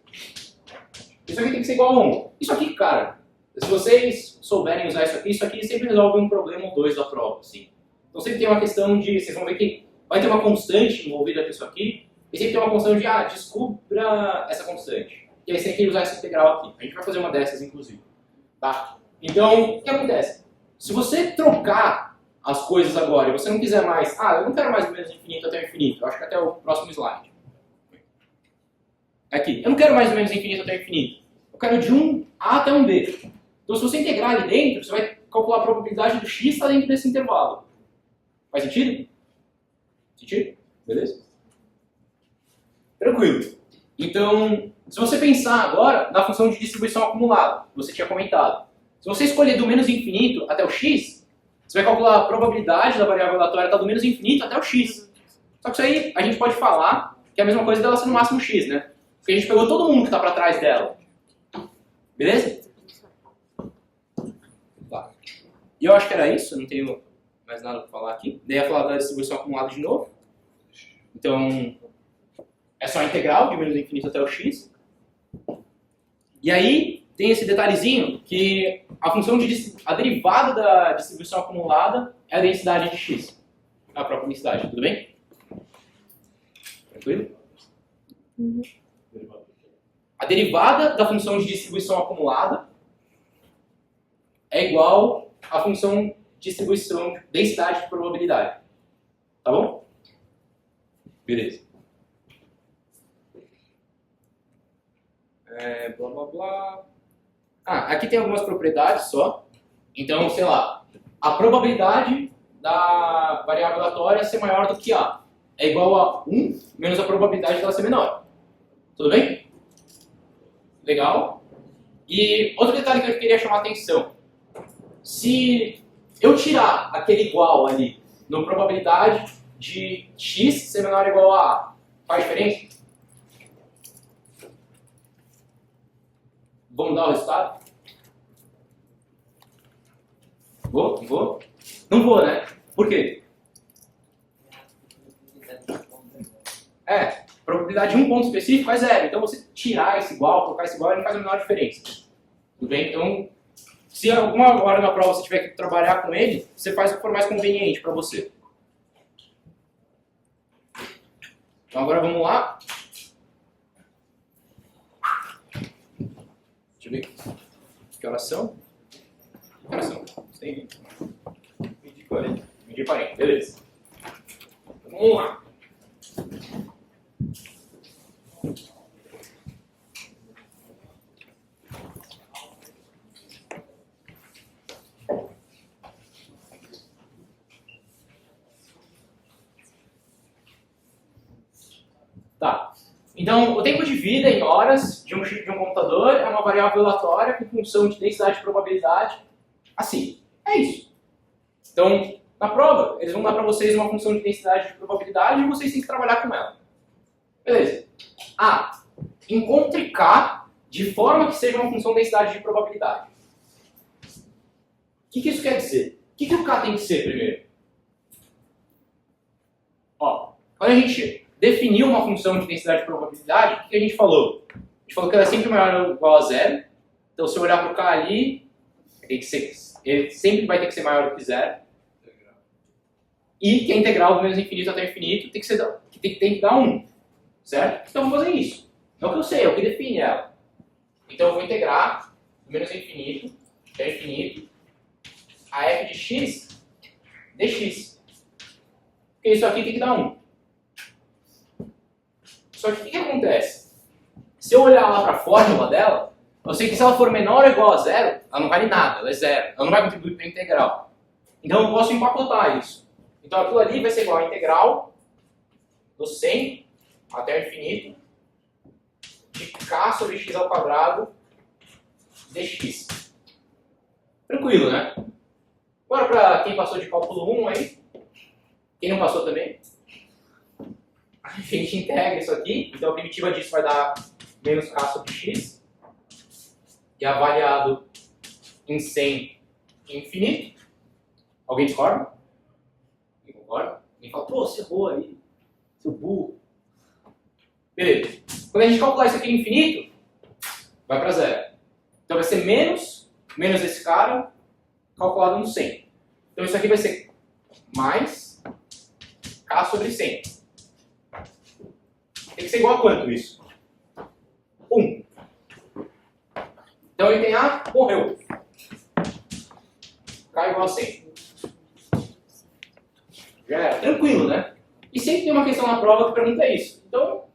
Isso aqui tem que ser igual a 1. Isso aqui, cara, se vocês souberem usar isso aqui sempre resolve um problema ou dois da prova, assim. Então sempre tem uma questão de, vocês vão ver que vai ter uma constante envolvida com isso aqui, e sempre tem uma constante de, descubra essa constante. E aí você tem que usar essa integral aqui. A gente vai fazer uma dessas, inclusive. Tá? Então, o que acontece? Se você trocar as coisas agora e você não quiser mais, eu não quero mais do menos infinito até o infinito, eu acho que até o próximo slide. Aqui, eu não quero mais do menos infinito até o infinito. Eu quero de um A até um B. Então se você integrar ali dentro, você vai calcular a probabilidade do x estar dentro desse intervalo. Faz sentido? Sentido? Beleza? Tranquilo. Então, se você pensar agora na função de distribuição acumulada, que você tinha comentado. Se você escolher do menos infinito até o x, você vai calcular a probabilidade da variável aleatória estar do menos infinito até o x. Só que isso aí a gente pode falar que é a mesma coisa dela ser no máximo x, né? Porque a gente pegou todo mundo que está para trás dela. Beleza? Tá. E eu acho que era isso, não tenho mais nada para falar aqui. Daí ia falar da distribuição acumulada de novo. Então, é só a integral de menos infinito até o x. E aí tem esse detalhezinho que a derivada da distribuição acumulada é a densidade de x. A própria densidade, tudo bem? Tranquilo? Uhum. A derivada da função de distribuição acumulada é igual à função de distribuição de densidade de probabilidade. Tá bom? Beleza. Blá blá blá. Aqui tem algumas propriedades só. Então, sei lá, a probabilidade da variável aleatória ser maior do que A é igual a 1 menos a probabilidade dela ser menor. Tudo bem? Legal. E outro detalhe que eu queria chamar a atenção. Se eu tirar aquele igual ali na probabilidade de x ser menor ou igual a A, faz diferença? Vamos dar o resultado? Vou? Não vou? Não vou, né? Por quê? Probabilidade de um ponto específico é zero. Então você tirar esse igual, colocar esse igual, não faz a menor diferença. Tudo bem? Então, se alguma hora na prova você tiver que trabalhar com ele, você faz o que for mais conveniente para você. Então agora vamos lá. Deixa eu ver que horas são. Que horas são? Tem 20h40. 20h40, beleza. Vamos lá. Tá. Então, o tempo de vida em horas de um chip de um computador é uma variável aleatória com função de densidade e probabilidade. Assim. É isso. Então, na prova, eles vão dar para vocês uma função de densidade e probabilidade e vocês têm que trabalhar com ela. Beleza. A. Encontre K de forma que seja uma função de densidade e probabilidade. O que isso quer dizer? O que o K tem que ser primeiro? Ó, quando a gente definiu uma função de densidade e probabilidade, o que a gente falou? A gente falou que ela é sempre maior ou igual a zero. Então, se eu olhar para o K ali, ele sempre vai ter que ser maior do que zero. E que a integral do menos infinito até o infinito tem que dar 1. Certo? Então, vamos fazer isso. É o que eu sei, é o que define ela. Então, eu vou integrar do menos infinito até infinito a f de x dx. Porque isso aqui tem que dar 1. Só que o que acontece? Se eu olhar lá para a fórmula dela, eu sei que se ela for menor ou igual a zero, ela não vale nada, ela é zero. Ela não vai contribuir para a integral. Então eu posso empacotar isso. Então aquilo ali vai ser igual a integral do 100 até o infinito de k sobre x ao quadrado dx. Tranquilo, né? Agora para quem passou de cálculo 1 aí, quem não passou também, a gente integra isso aqui, então a primitiva disso vai dar menos k sobre x, que é avaliado em 100 infinito. Alguém discorda? Alguém concorda? Alguém fala, pô, você errou aí, seu burro. Beleza. Quando a gente calcular isso aqui no infinito, vai para zero. Então vai ser menos esse cara, calculado no 100. Então isso aqui vai ser mais k sobre 100. Tem que ser igual a quanto isso? 1. Então o item A morreu. K igual a 100. Já era. Tranquilo, né? E sempre tem uma questão na prova que pergunta isso. Então,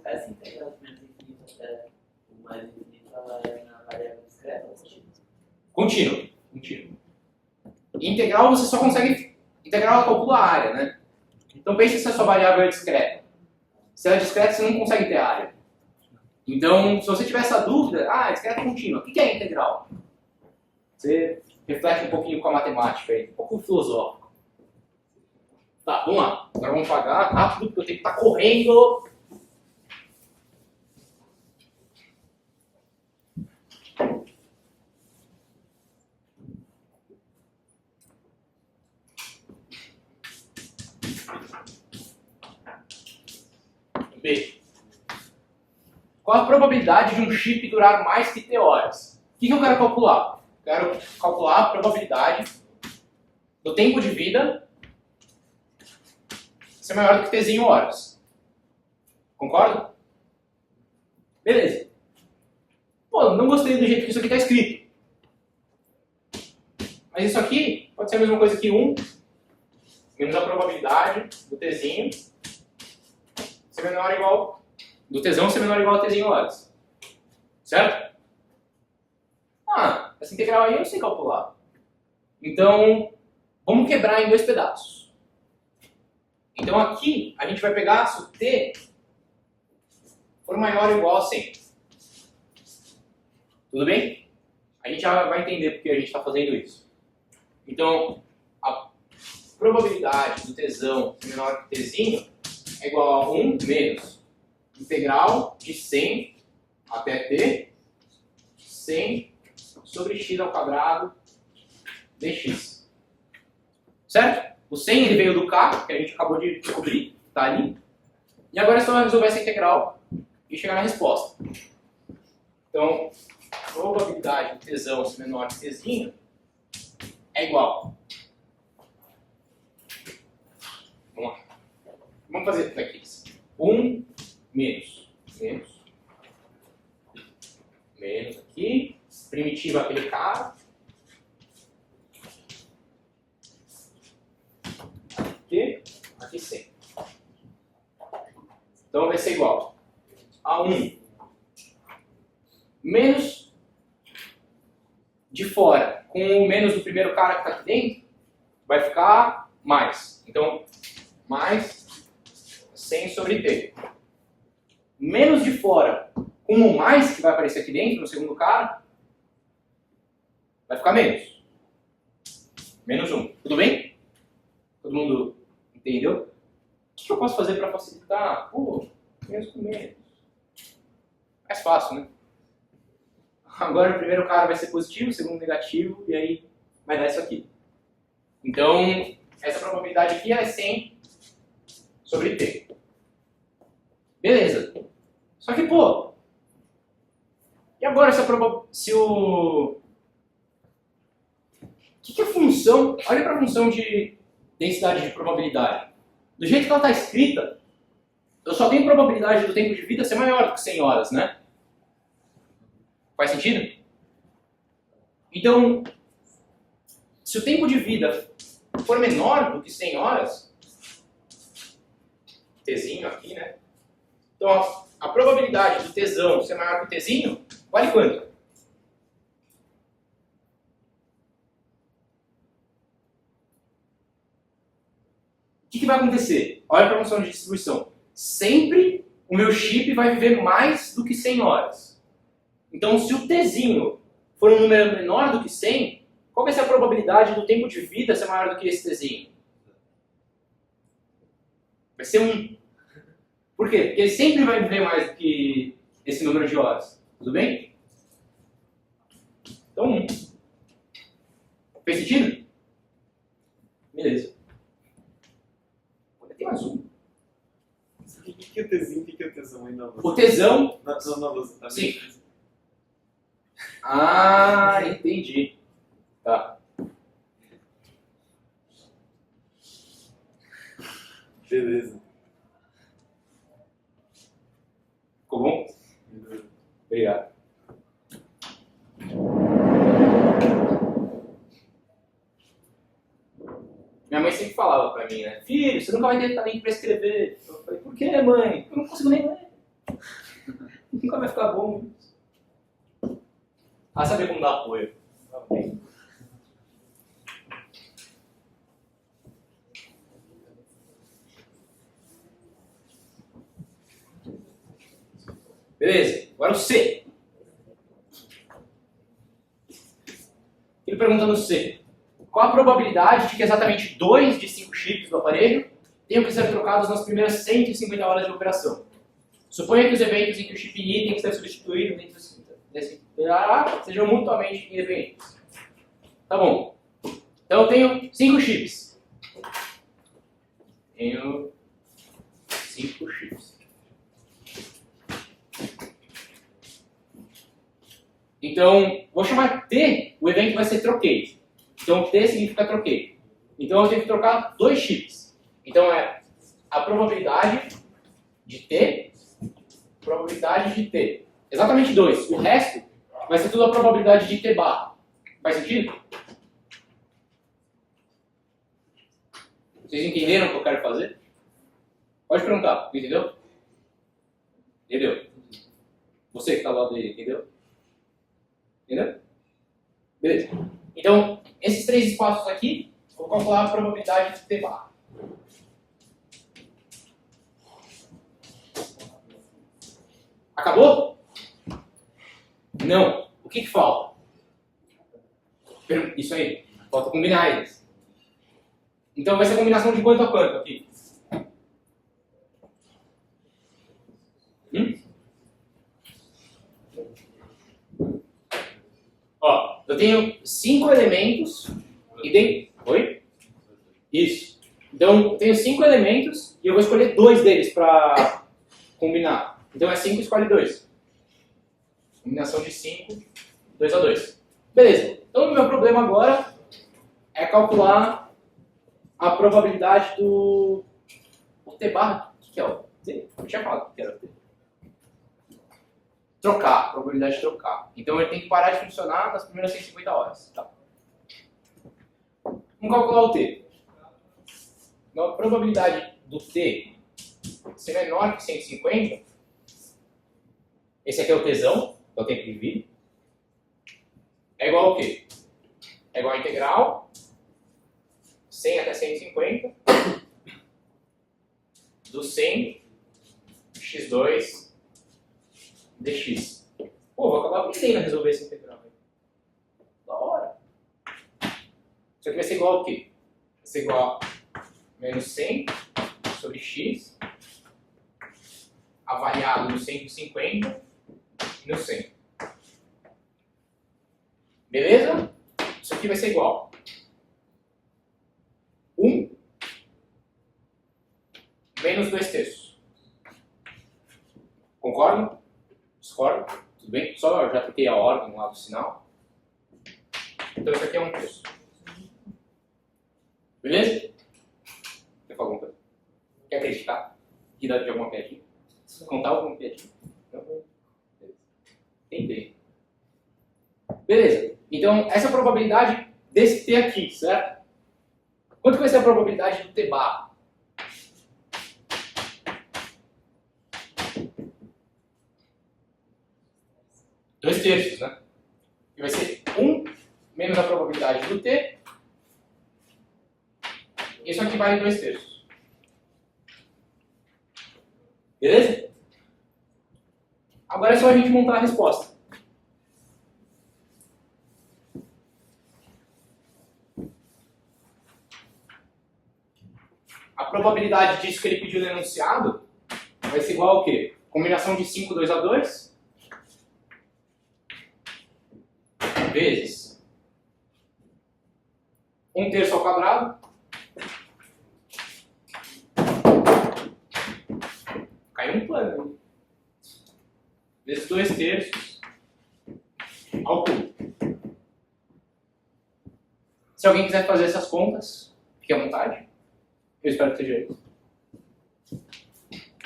essa integral do menos infinito até o mais infinito, ela é na variável discreta ou contínua? Contínuo. Integral você só consegue... Integral ela calcula a área, né? Então pense se a sua variável é discreta. Se ela é discreta, você não consegue ter área. Então, se você tiver essa dúvida, é discreta contínua. O que é integral? Você reflete um pouquinho com a matemática aí, um pouco filosófico. Tá, vamos lá. Agora vamos pagar rápido, porque eu tenho que estar correndo. B. Qual a probabilidade de um chip durar mais que T horas? O que eu quero calcular? Quero calcular a probabilidade do tempo de vida ser maior do que Tzinho horas. Concorda? Beleza. Pô, não gostei do jeito que isso aqui está escrito. Mas isso aqui pode ser a mesma coisa que 1 menos a probabilidade do Tzinho ser menor ou igual do Tzão ser menor ou igual a Tzinho horas. Certo? Essa integral aí eu sei calcular. Então, vamos quebrar em 2 pedaços. Então aqui, a gente vai pegar se o t for maior ou igual a 100. Tudo bem? A A gente já vai entender porque a gente está fazendo isso. Então, a probabilidade do tzão ser menor que tzinho é igual a 1 menos integral de 100 até t, 100 sobre x ao quadrado dx. Certo? O 100 ele veio do k, que a gente acabou de descobrir, está ali. E agora é só resolver essa integral e chegar na resposta. Então, a probabilidade do tzão ser menor que tzinho é igual. Vamos lá. Vamos fazer tudo aqui. 1 menos aqui, primitiva aquele cara. Aqui 100. Então vai ser igual a 1 menos de fora, com o menos do primeiro cara que está aqui dentro, vai ficar mais. Então, mais 100 sobre t. Menos de fora, com o mais que vai aparecer aqui dentro, no segundo cara, vai ficar menos. Menos 1. Tudo bem? Todo mundo entendeu? O que eu posso fazer para facilitar? Pô, menos com menos. Mais fácil, né? Agora o primeiro cara vai ser positivo, o segundo negativo, e aí vai dar isso aqui. Então, essa probabilidade aqui é 100 sobre t. Beleza. Só que, pô, e agora se o... O que é a função? Olha para a função de densidade de probabilidade. Do jeito que ela está escrita, eu só tenho probabilidade do tempo de vida ser maior do que 100 horas, né? Faz sentido? Então, se o tempo de vida for menor do que 100 horas, tzinho aqui, né? Então, a probabilidade do tzão ser maior que o tzinho vale quanto? O que vai acontecer? Olha para a função de distribuição. Sempre o meu chip vai viver mais do que 100 horas. Então, se o tzinho for um número menor do que 100, qual vai ser a probabilidade do tempo de vida ser maior do que esse tzinho? Vai ser 1. Por quê? Porque ele sempre vai viver mais do que esse número de horas. Tudo bem? Então, 1. Fez sentido? Beleza. Tem mais um. O que é o tzinho e o que é o tzão aí na lousa? O tzão... Na lousa, tá? Sim. Ah, entendi. Tá. Beleza. Ficou bom? Obrigado. Minha mãe sempre falava pra mim, né? Filho, você nunca vai ter talento pra escrever. Eu falei, por que, mãe? Eu não consigo nem ler. Nunca vai ficar bom isso. Ah, saber como dar apoio. Beleza, agora o C. Ele pergunta no C. Qual a probabilidade de que exatamente 2 de 5 chips do aparelho tenham que ser trocados nas primeiras 150 horas de operação? Suponha que os eventos em que o chip I tem que ser substituído dentro desse sejam mutuamente independentes. Tá bom. Então eu tenho 5 chips. Tenho 5 chips. Então, vou chamar T, o evento vai ser troqueio. Então, T significa troqueio. Então, eu tenho que trocar 2 chips. Então, é a probabilidade de T, exatamente 2. O resto vai ser tudo a probabilidade de T barra. Faz sentido? Vocês entenderam o que eu quero fazer? Pode perguntar. Entendeu? Entendeu? Você que está lá dele, entendeu? Entendeu? Beleza. Então, esses 3 espaços aqui, vou calcular a probabilidade de T barra. Acabou? Não. O que falta? Isso aí. Falta combinar eles. Então vai ser a combinação de quanto a quanto aqui? Ó, eu tenho 5 elementos e tem... Oi? Isso. Então, eu tenho 5 elementos e eu vou escolher 2 deles para combinar. Então é 5 escolhe 2. Combinação de 5, 2 a 2. Beleza. Então o meu problema agora é calcular a probabilidade do... O T barra, o que é o T? Eu tinha falado que era o T. Trocar, probabilidade de trocar. Então ele tem que parar de funcionar nas primeiras 150 horas. Tá. Vamos calcular o T. Então, a probabilidade do T ser menor que 150, esse aqui é o Tzão, que é o tempo de vida, é igual ao quê? É igual a integral 100 até 150 do 100 x2 dx. Pô, vou acabar aprendendo a resolver essa integral. Da hora. Isso aqui vai ser igual ao quê? Vai ser igual a menos 100 sobre x avaliado no 150 e no 100. Beleza? Isso aqui vai ser igual 1 menos 2 terços. Concordam? Discordam? Tudo bem? Só eu já troquei a ordem lá do sinal. Então isso aqui é 1 terço. Beleza? Quer falar alguma coisa? Quer acreditar? Que dá de alguma piadinha? Contar alguma piadinha? Não? Beleza. Entendi. Beleza. Então, essa é a probabilidade desse T aqui, certo? Quanto que vai ser a probabilidade do T barra? Dois terços, né? E vai ser 1 menos a probabilidade do T. Isso aqui vale 2 terços. Beleza? Agora é só a gente montar a resposta. A probabilidade disso que ele pediu no enunciado vai ser igual ao quê? Combinação de 5, 2 a 2 vezes 1 terço ao quadrado caiu um plano vezes 2 terços ao cubo. Se alguém quiser fazer essas contas, fique à vontade. Eu espero que seja isso.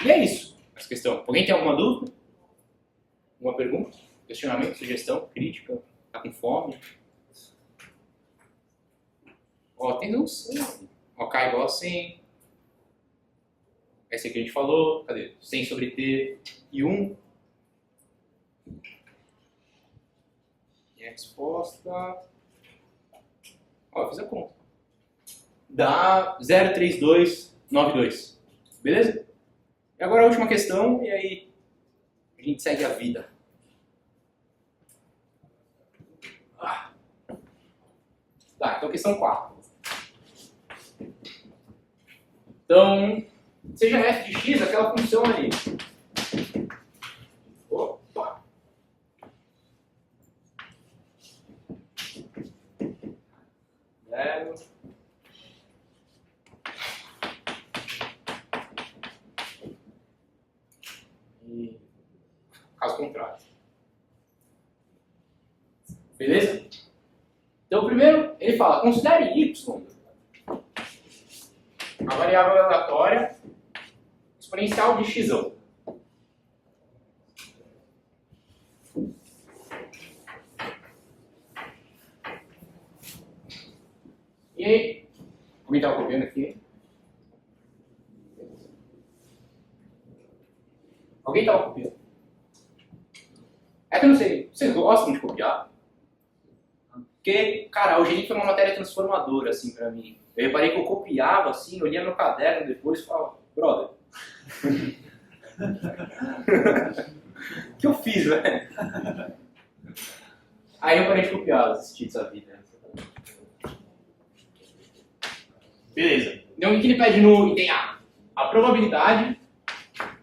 E é isso, essa questão. Alguém tem alguma dúvida? Alguma pergunta? Questionamento, sugestão, crítica? Tá com fome? Ó, tem não sei. Ó, K igual a 100. Esse aqui a gente falou. Cadê? 100 sobre T e 1. E a resposta... Ó, eu fiz a conta. Dá 03292. Beleza? E agora a última questão, e aí a gente segue a vida. Tá, então questão 4. Então, seja f de x aquela função ali. Opa! Zero. E caso contrário. Beleza? Então, primeiro, ele fala, considere y a variável aleatória exponencial de x. E aí, como estava copiando aqui? Alguém estava copiando? É que eu não sei, vocês gostam de copiar? Porque, cara, o Geni foi uma matéria transformadora, assim, pra mim. Eu reparei que eu copiava, assim, eu lia meu caderno depois e falava, brother, o que eu fiz, velho? Aí eu parei de copiar, assisti essa vida. Beleza. Então o que ele pede no item A? A probabilidade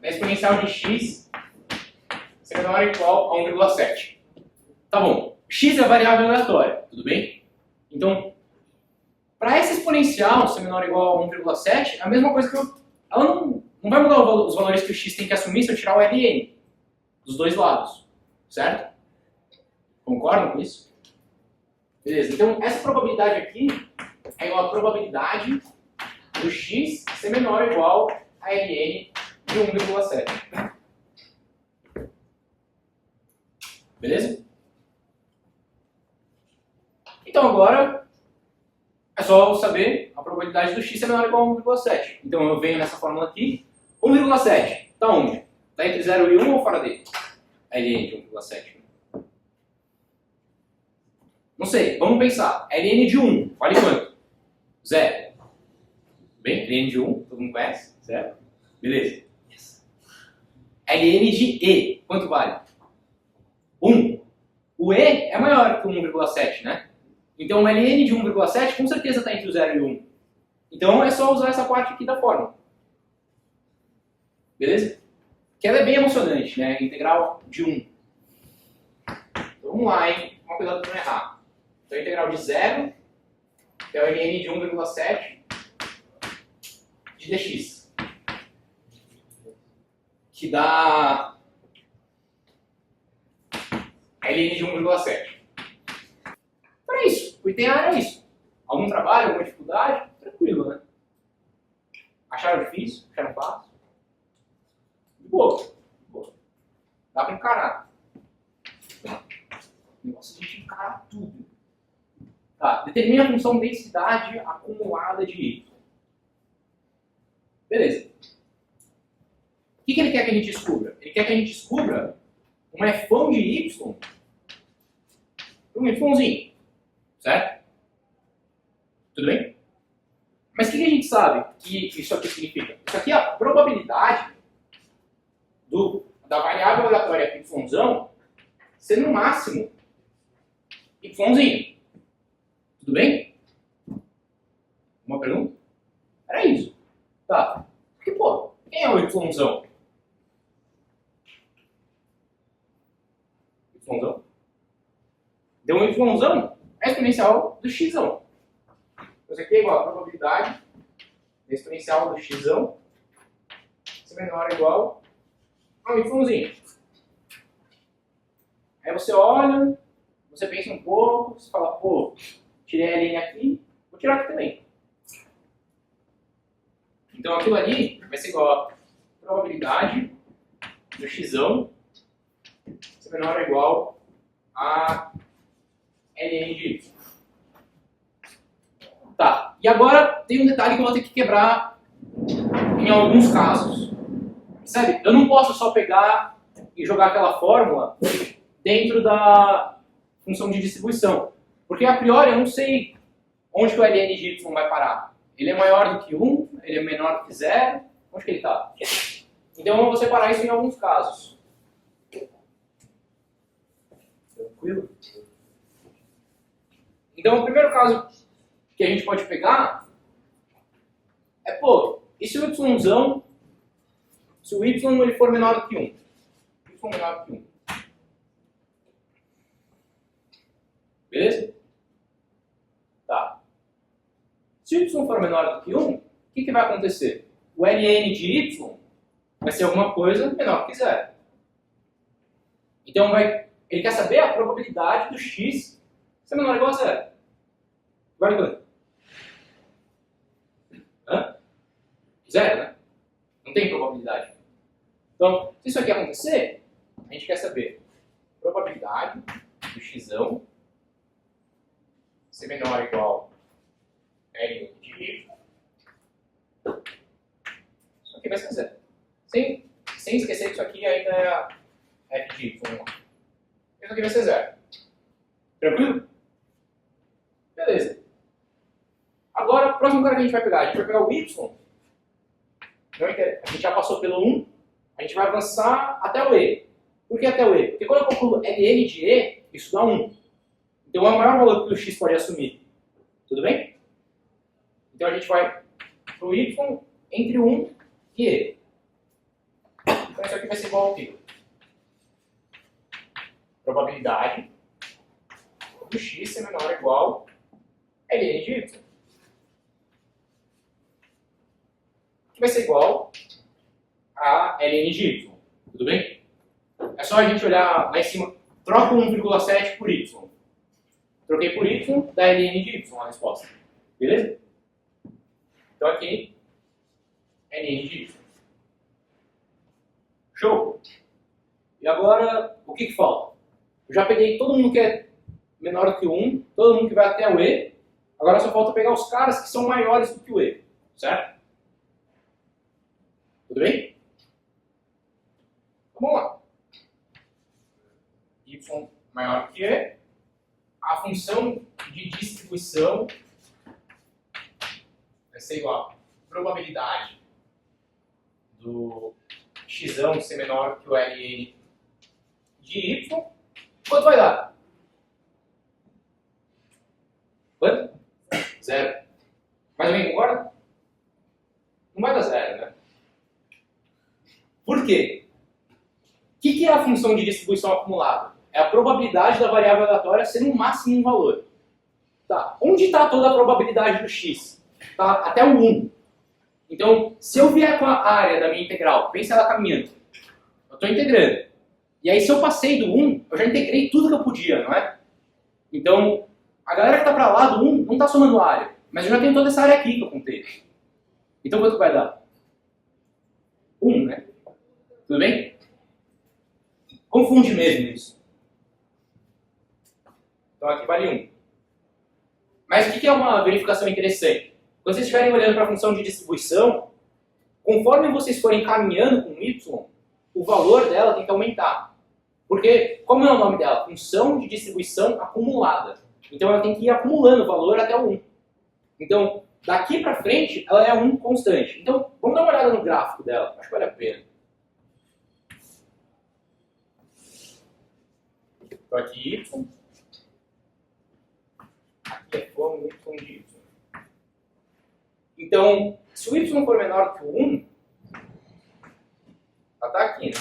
da exponencial de x ser menor ou igual a 1,7. Tá bom. X é a variável aleatória, tudo bem? Então, para essa exponencial ser menor ou igual a 1,7, é a mesma coisa que ela não vai mudar os valores que o x tem que assumir se eu tirar o ln dos dois lados, certo? Concordam com isso? Beleza, então essa probabilidade aqui é igual à probabilidade do x ser menor ou igual a ln de 1,7. Beleza? Então agora é só saber a probabilidade do x ser menor ou igual a 1,7. Então eu venho nessa fórmula aqui, 1,7 está onde? Está entre 0 e 1 ou fora dele? ln de 1,7. Não sei, vamos pensar. ln de 1, vale quanto? 0. Bem, ln de 1, todo mundo conhece? 0. Beleza. Yes. ln de e, quanto vale? 1. O e é maior que 1,7, né? Então o ln de 1,7 com certeza está entre o 0 e 1. Então é só usar essa parte aqui da fórmula. Beleza? Que ela é bem emocionante, né? Integral de 1. Então, vamos lá, hein? Uma cuidado para não errar. Então, a integral de 0, que é o ln de 1,7 de dx. Que dá ln de 1,7. Então é isso. O item A era isso. Algum trabalho, alguma dificuldade? Tranquilo, né? Acharam difícil? Acharam fácil? De boa. Dá para encarar. O negócio é a gente encarar tudo. Tá, determina a função densidade acumulada de y. Beleza. O que ele quer que a gente descubra? Ele quer que a gente descubra uma f de y para um yzinho. Certo? Tudo bem? Mas o que a gente sabe que isso aqui significa? Isso aqui é a probabilidade da variável aleatória yzão ser no máximo yzinho. Tudo bem? Uma pergunta? Era isso. Tá. Porque, pô, quem é o yzão? Yzão? Então, o yzão é a exponencial do xzão. Então, isso aqui é igual a probabilidade da exponencial do xzão ser menor ou igual a um yzinho. Aí você olha, você pensa um pouco, você fala, pô, tirei a linha aqui, vou tirar aqui também. Então aquilo ali vai ser igual a probabilidade do xzão ser menor ou igual a ln de y. Tá, e agora tem um detalhe que eu vou ter que quebrar em alguns casos. Sabe, eu não posso só pegar e jogar aquela fórmula dentro da função de distribuição. Porque a priori eu não sei onde que o ln de y vai parar. Ele é maior do que 1, ele é menor do que 0, onde que ele está? Então eu vou separar isso em alguns casos. Tranquilo? Então o primeiro caso que a gente pode pegar é, pô, e se o yzão, se o y ele for menor do que 1? Y menor do que 1. Beleza? Tá. Se o y for menor do que 1, o que vai acontecer? O ln de y vai ser alguma coisa menor que 0. Então ele quer saber a probabilidade do x ser menor ou igual a 0. Vale quanto? 0, né? Não tem probabilidade. Então, se isso aqui acontecer, a gente quer saber a probabilidade do xzão ser menor ou igual a ln de y. Isso aqui vai ser 0. Sem esquecer que isso aqui ainda é a f de y. Isso aqui vai ser 0. Tranquilo? Beleza. Agora, o próximo cara que a gente vai pegar? A gente vai pegar o y. A gente já passou pelo 1. A gente vai avançar até o e. Por que até o e? Porque quando eu calculo ln de e, isso dá 1. Então é o maior valor que o x pode assumir. Tudo bem? Então a gente vai para o y entre 1 e e. Então isso aqui vai ser igual ao quê? Probabilidade do x ser menor ou igual a ln de y. Que vai ser igual a ln de y. Tudo bem? É só a gente olhar lá em cima. Troca 1,7 por y. Troquei por y, dá ln de y a resposta. Beleza? Então aqui, ln de y. Show! E agora, o que falta? Eu já peguei todo mundo que é menor do que 1, todo mundo que vai até o e. Agora só falta pegar os caras que são maiores do que o e. Certo? Tudo bem? Então, vamos lá. Y maior que e. A função de distribuição vai ser igual a probabilidade do x ser menor que o ln de y. Quanto vai dar? Quanto? 0. Mais alguém concorda? Não vai dar 0, né? Por quê? O que é a função de distribuição acumulada? É a probabilidade da variável aleatória ser no máximo um valor. Tá. Onde está toda a probabilidade do x? Tá até o 1. Então, se eu vier com a área da minha integral, pensa ela caminhando. Eu estou integrando. E aí, se eu passei do 1, eu já integrei tudo que eu podia, não é? Então, a galera que está para lá do 1 não está somando área. Mas eu já tenho toda essa área aqui que eu contei. Então, quanto vai dar? 1, né? Tudo bem? Confunde mesmo isso. Então, aqui vale 1. Mas o que é uma verificação interessante? Quando vocês estiverem olhando para a função de distribuição, conforme vocês forem caminhando com y, o valor dela tem que aumentar. Porque, como é o nome dela? Função de distribuição acumulada. Então ela tem que ir acumulando valor até o 1. Então, daqui para frente, ela é 1 constante. Então, vamos dar uma olhada no gráfico dela. Acho que vale a pena. Então aqui y. Aqui é como y de y. Então, se o y for menor que o 1, ela está aqui, né?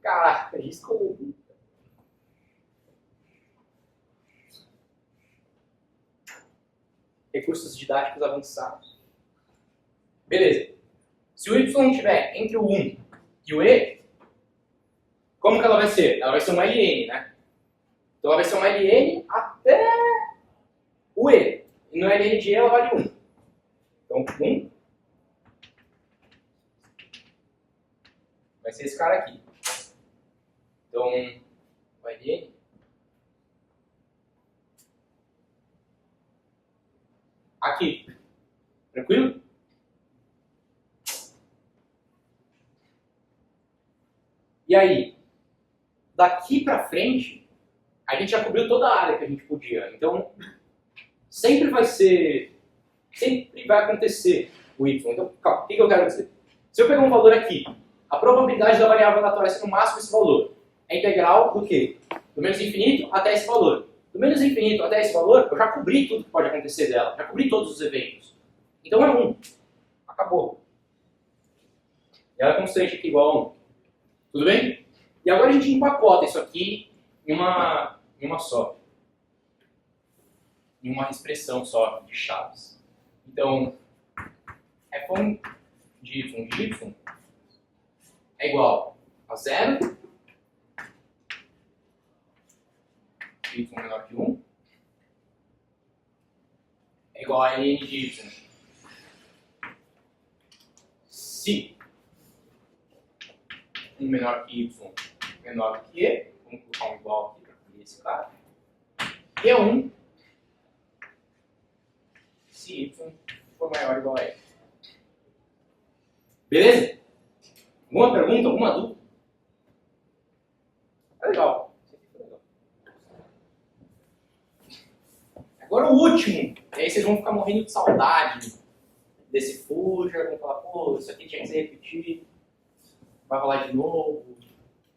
Caraca, isso como... Recursos didáticos avançados. Beleza. Se o y estiver entre o 1 e o e, como que ela vai ser? Ela vai ser uma ln, né? Então ela vai ser uma ln até o e. E no ln de e ela vale 1. Então 1 vai ser esse cara aqui. Então, o ln aqui. Tranquilo? E aí, daqui pra frente, a gente já cobriu toda a área que a gente podia. Então, sempre vai acontecer o y. Então, calma, o que eu quero dizer? Se eu pegar um valor aqui, a probabilidade da variável aleatória ser no máximo esse valor é integral do quê? Do menos infinito até esse valor. Do menos infinito até esse valor, eu já cobri tudo que pode acontecer dela. Já cobri todos os eventos. Então é 1. Acabou. E ela é constante aqui igual a 1. Tudo bem? E agora a gente empacota isso aqui em uma só. Em uma expressão só de chaves. Então, f1 de y é igual a 0, y menor que 1, é igual a ln de y. Se 1 menor que y menor que e, vamos colocar um igual aqui para cobrir esse cara, e é 1 se y for maior ou igual a e. Beleza? Alguma pergunta, alguma dúvida? É legal. Agora o último, e aí vocês vão ficar morrendo de saudade desse Fuja, vão falar, pô, isso aqui tinha que ser repetido, vai rolar de novo,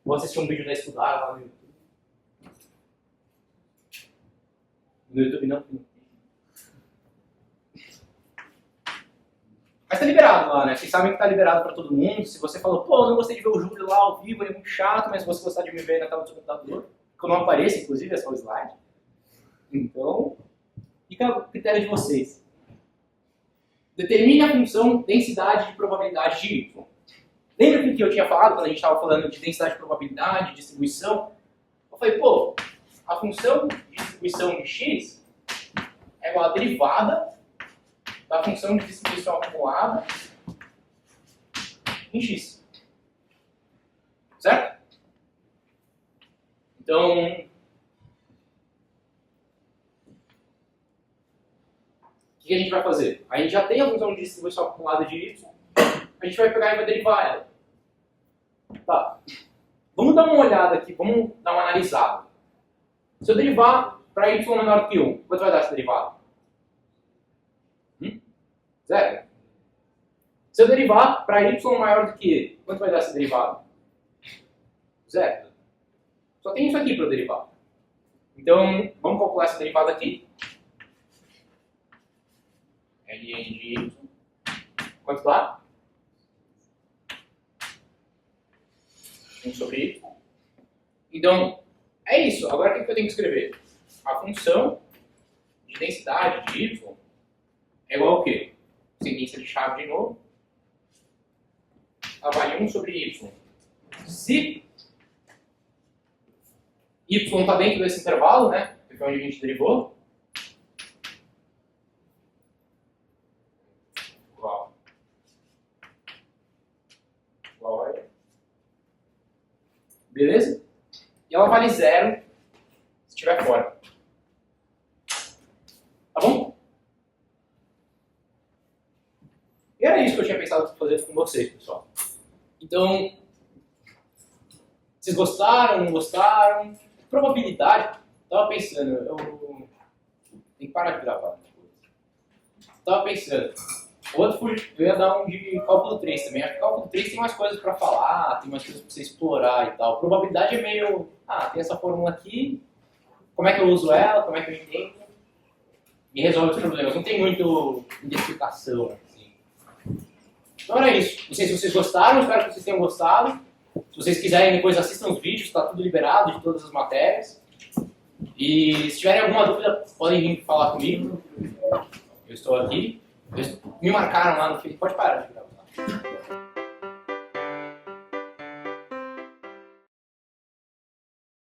vou assistir um vídeo da Estudar lá no YouTube. No YouTube não. Mas tá liberado lá, né? Vocês sabem que tá liberado para todo mundo. Se você falou, pô, eu não gostei de ver o Júlio lá ao vivo, ele é muito chato, mas se você gostar de me ver na tela do seu computador, que eu não apareça, inclusive, é só o slide. Então, fica a critério de vocês. Determine a função densidade de probabilidade de Y. Lembra do que eu tinha falado quando a gente estava falando de densidade de probabilidade, de distribuição? Eu falei, pô, a função de distribuição de x é igual à derivada da função de distribuição acumulada em x. Certo? Então, o que a gente vai fazer? A gente já tem a função de distribuição acumulada de y, a gente vai pegar e vai derivar ela. Tá. Vamos dar uma olhada aqui, vamos dar uma analisada. Se eu derivar para y menor que 1, quanto vai dar essa derivada? Zero. Se eu derivar para y maior do que e, quanto vai dar essa derivada? Zero. Só tem isso aqui para eu derivar. Então, vamos calcular essa derivada aqui. ln de y. Quanto dá? 1 sobre y. Então, é isso. Agora o que eu tenho que escrever? A função de densidade de y é igual ao quê? Sentença de chave de novo. Ela vale 1 sobre y. Se y está dentro desse intervalo, né? Que foi onde a gente derivou. Igual a beleza? E ela vale 0 se estiver fora. Tá bom? E era isso que eu tinha pensado fazer com vocês, pessoal. Então, vocês gostaram, não gostaram? Probabilidade, tava pensando, eu tenho que parar de gravar. Tava pensando, eu ia dar um de cálculo 3 também. Acho que cálculo 3 tem mais coisas para falar, tem mais coisas para você explorar e tal. Probabilidade é meio, tem essa fórmula aqui, como é que eu uso ela, como é que eu entendo, e resolve os problemas. Não tem muito identificação, assim. Então era isso. Não sei se vocês gostaram, espero que vocês tenham gostado. Se vocês quiserem, depois assistam os vídeos, está tudo liberado de todas as matérias. E se tiverem alguma dúvida, podem vir falar comigo. Eu estou aqui. Me marcaram lá no fim. Pode parar de gravar.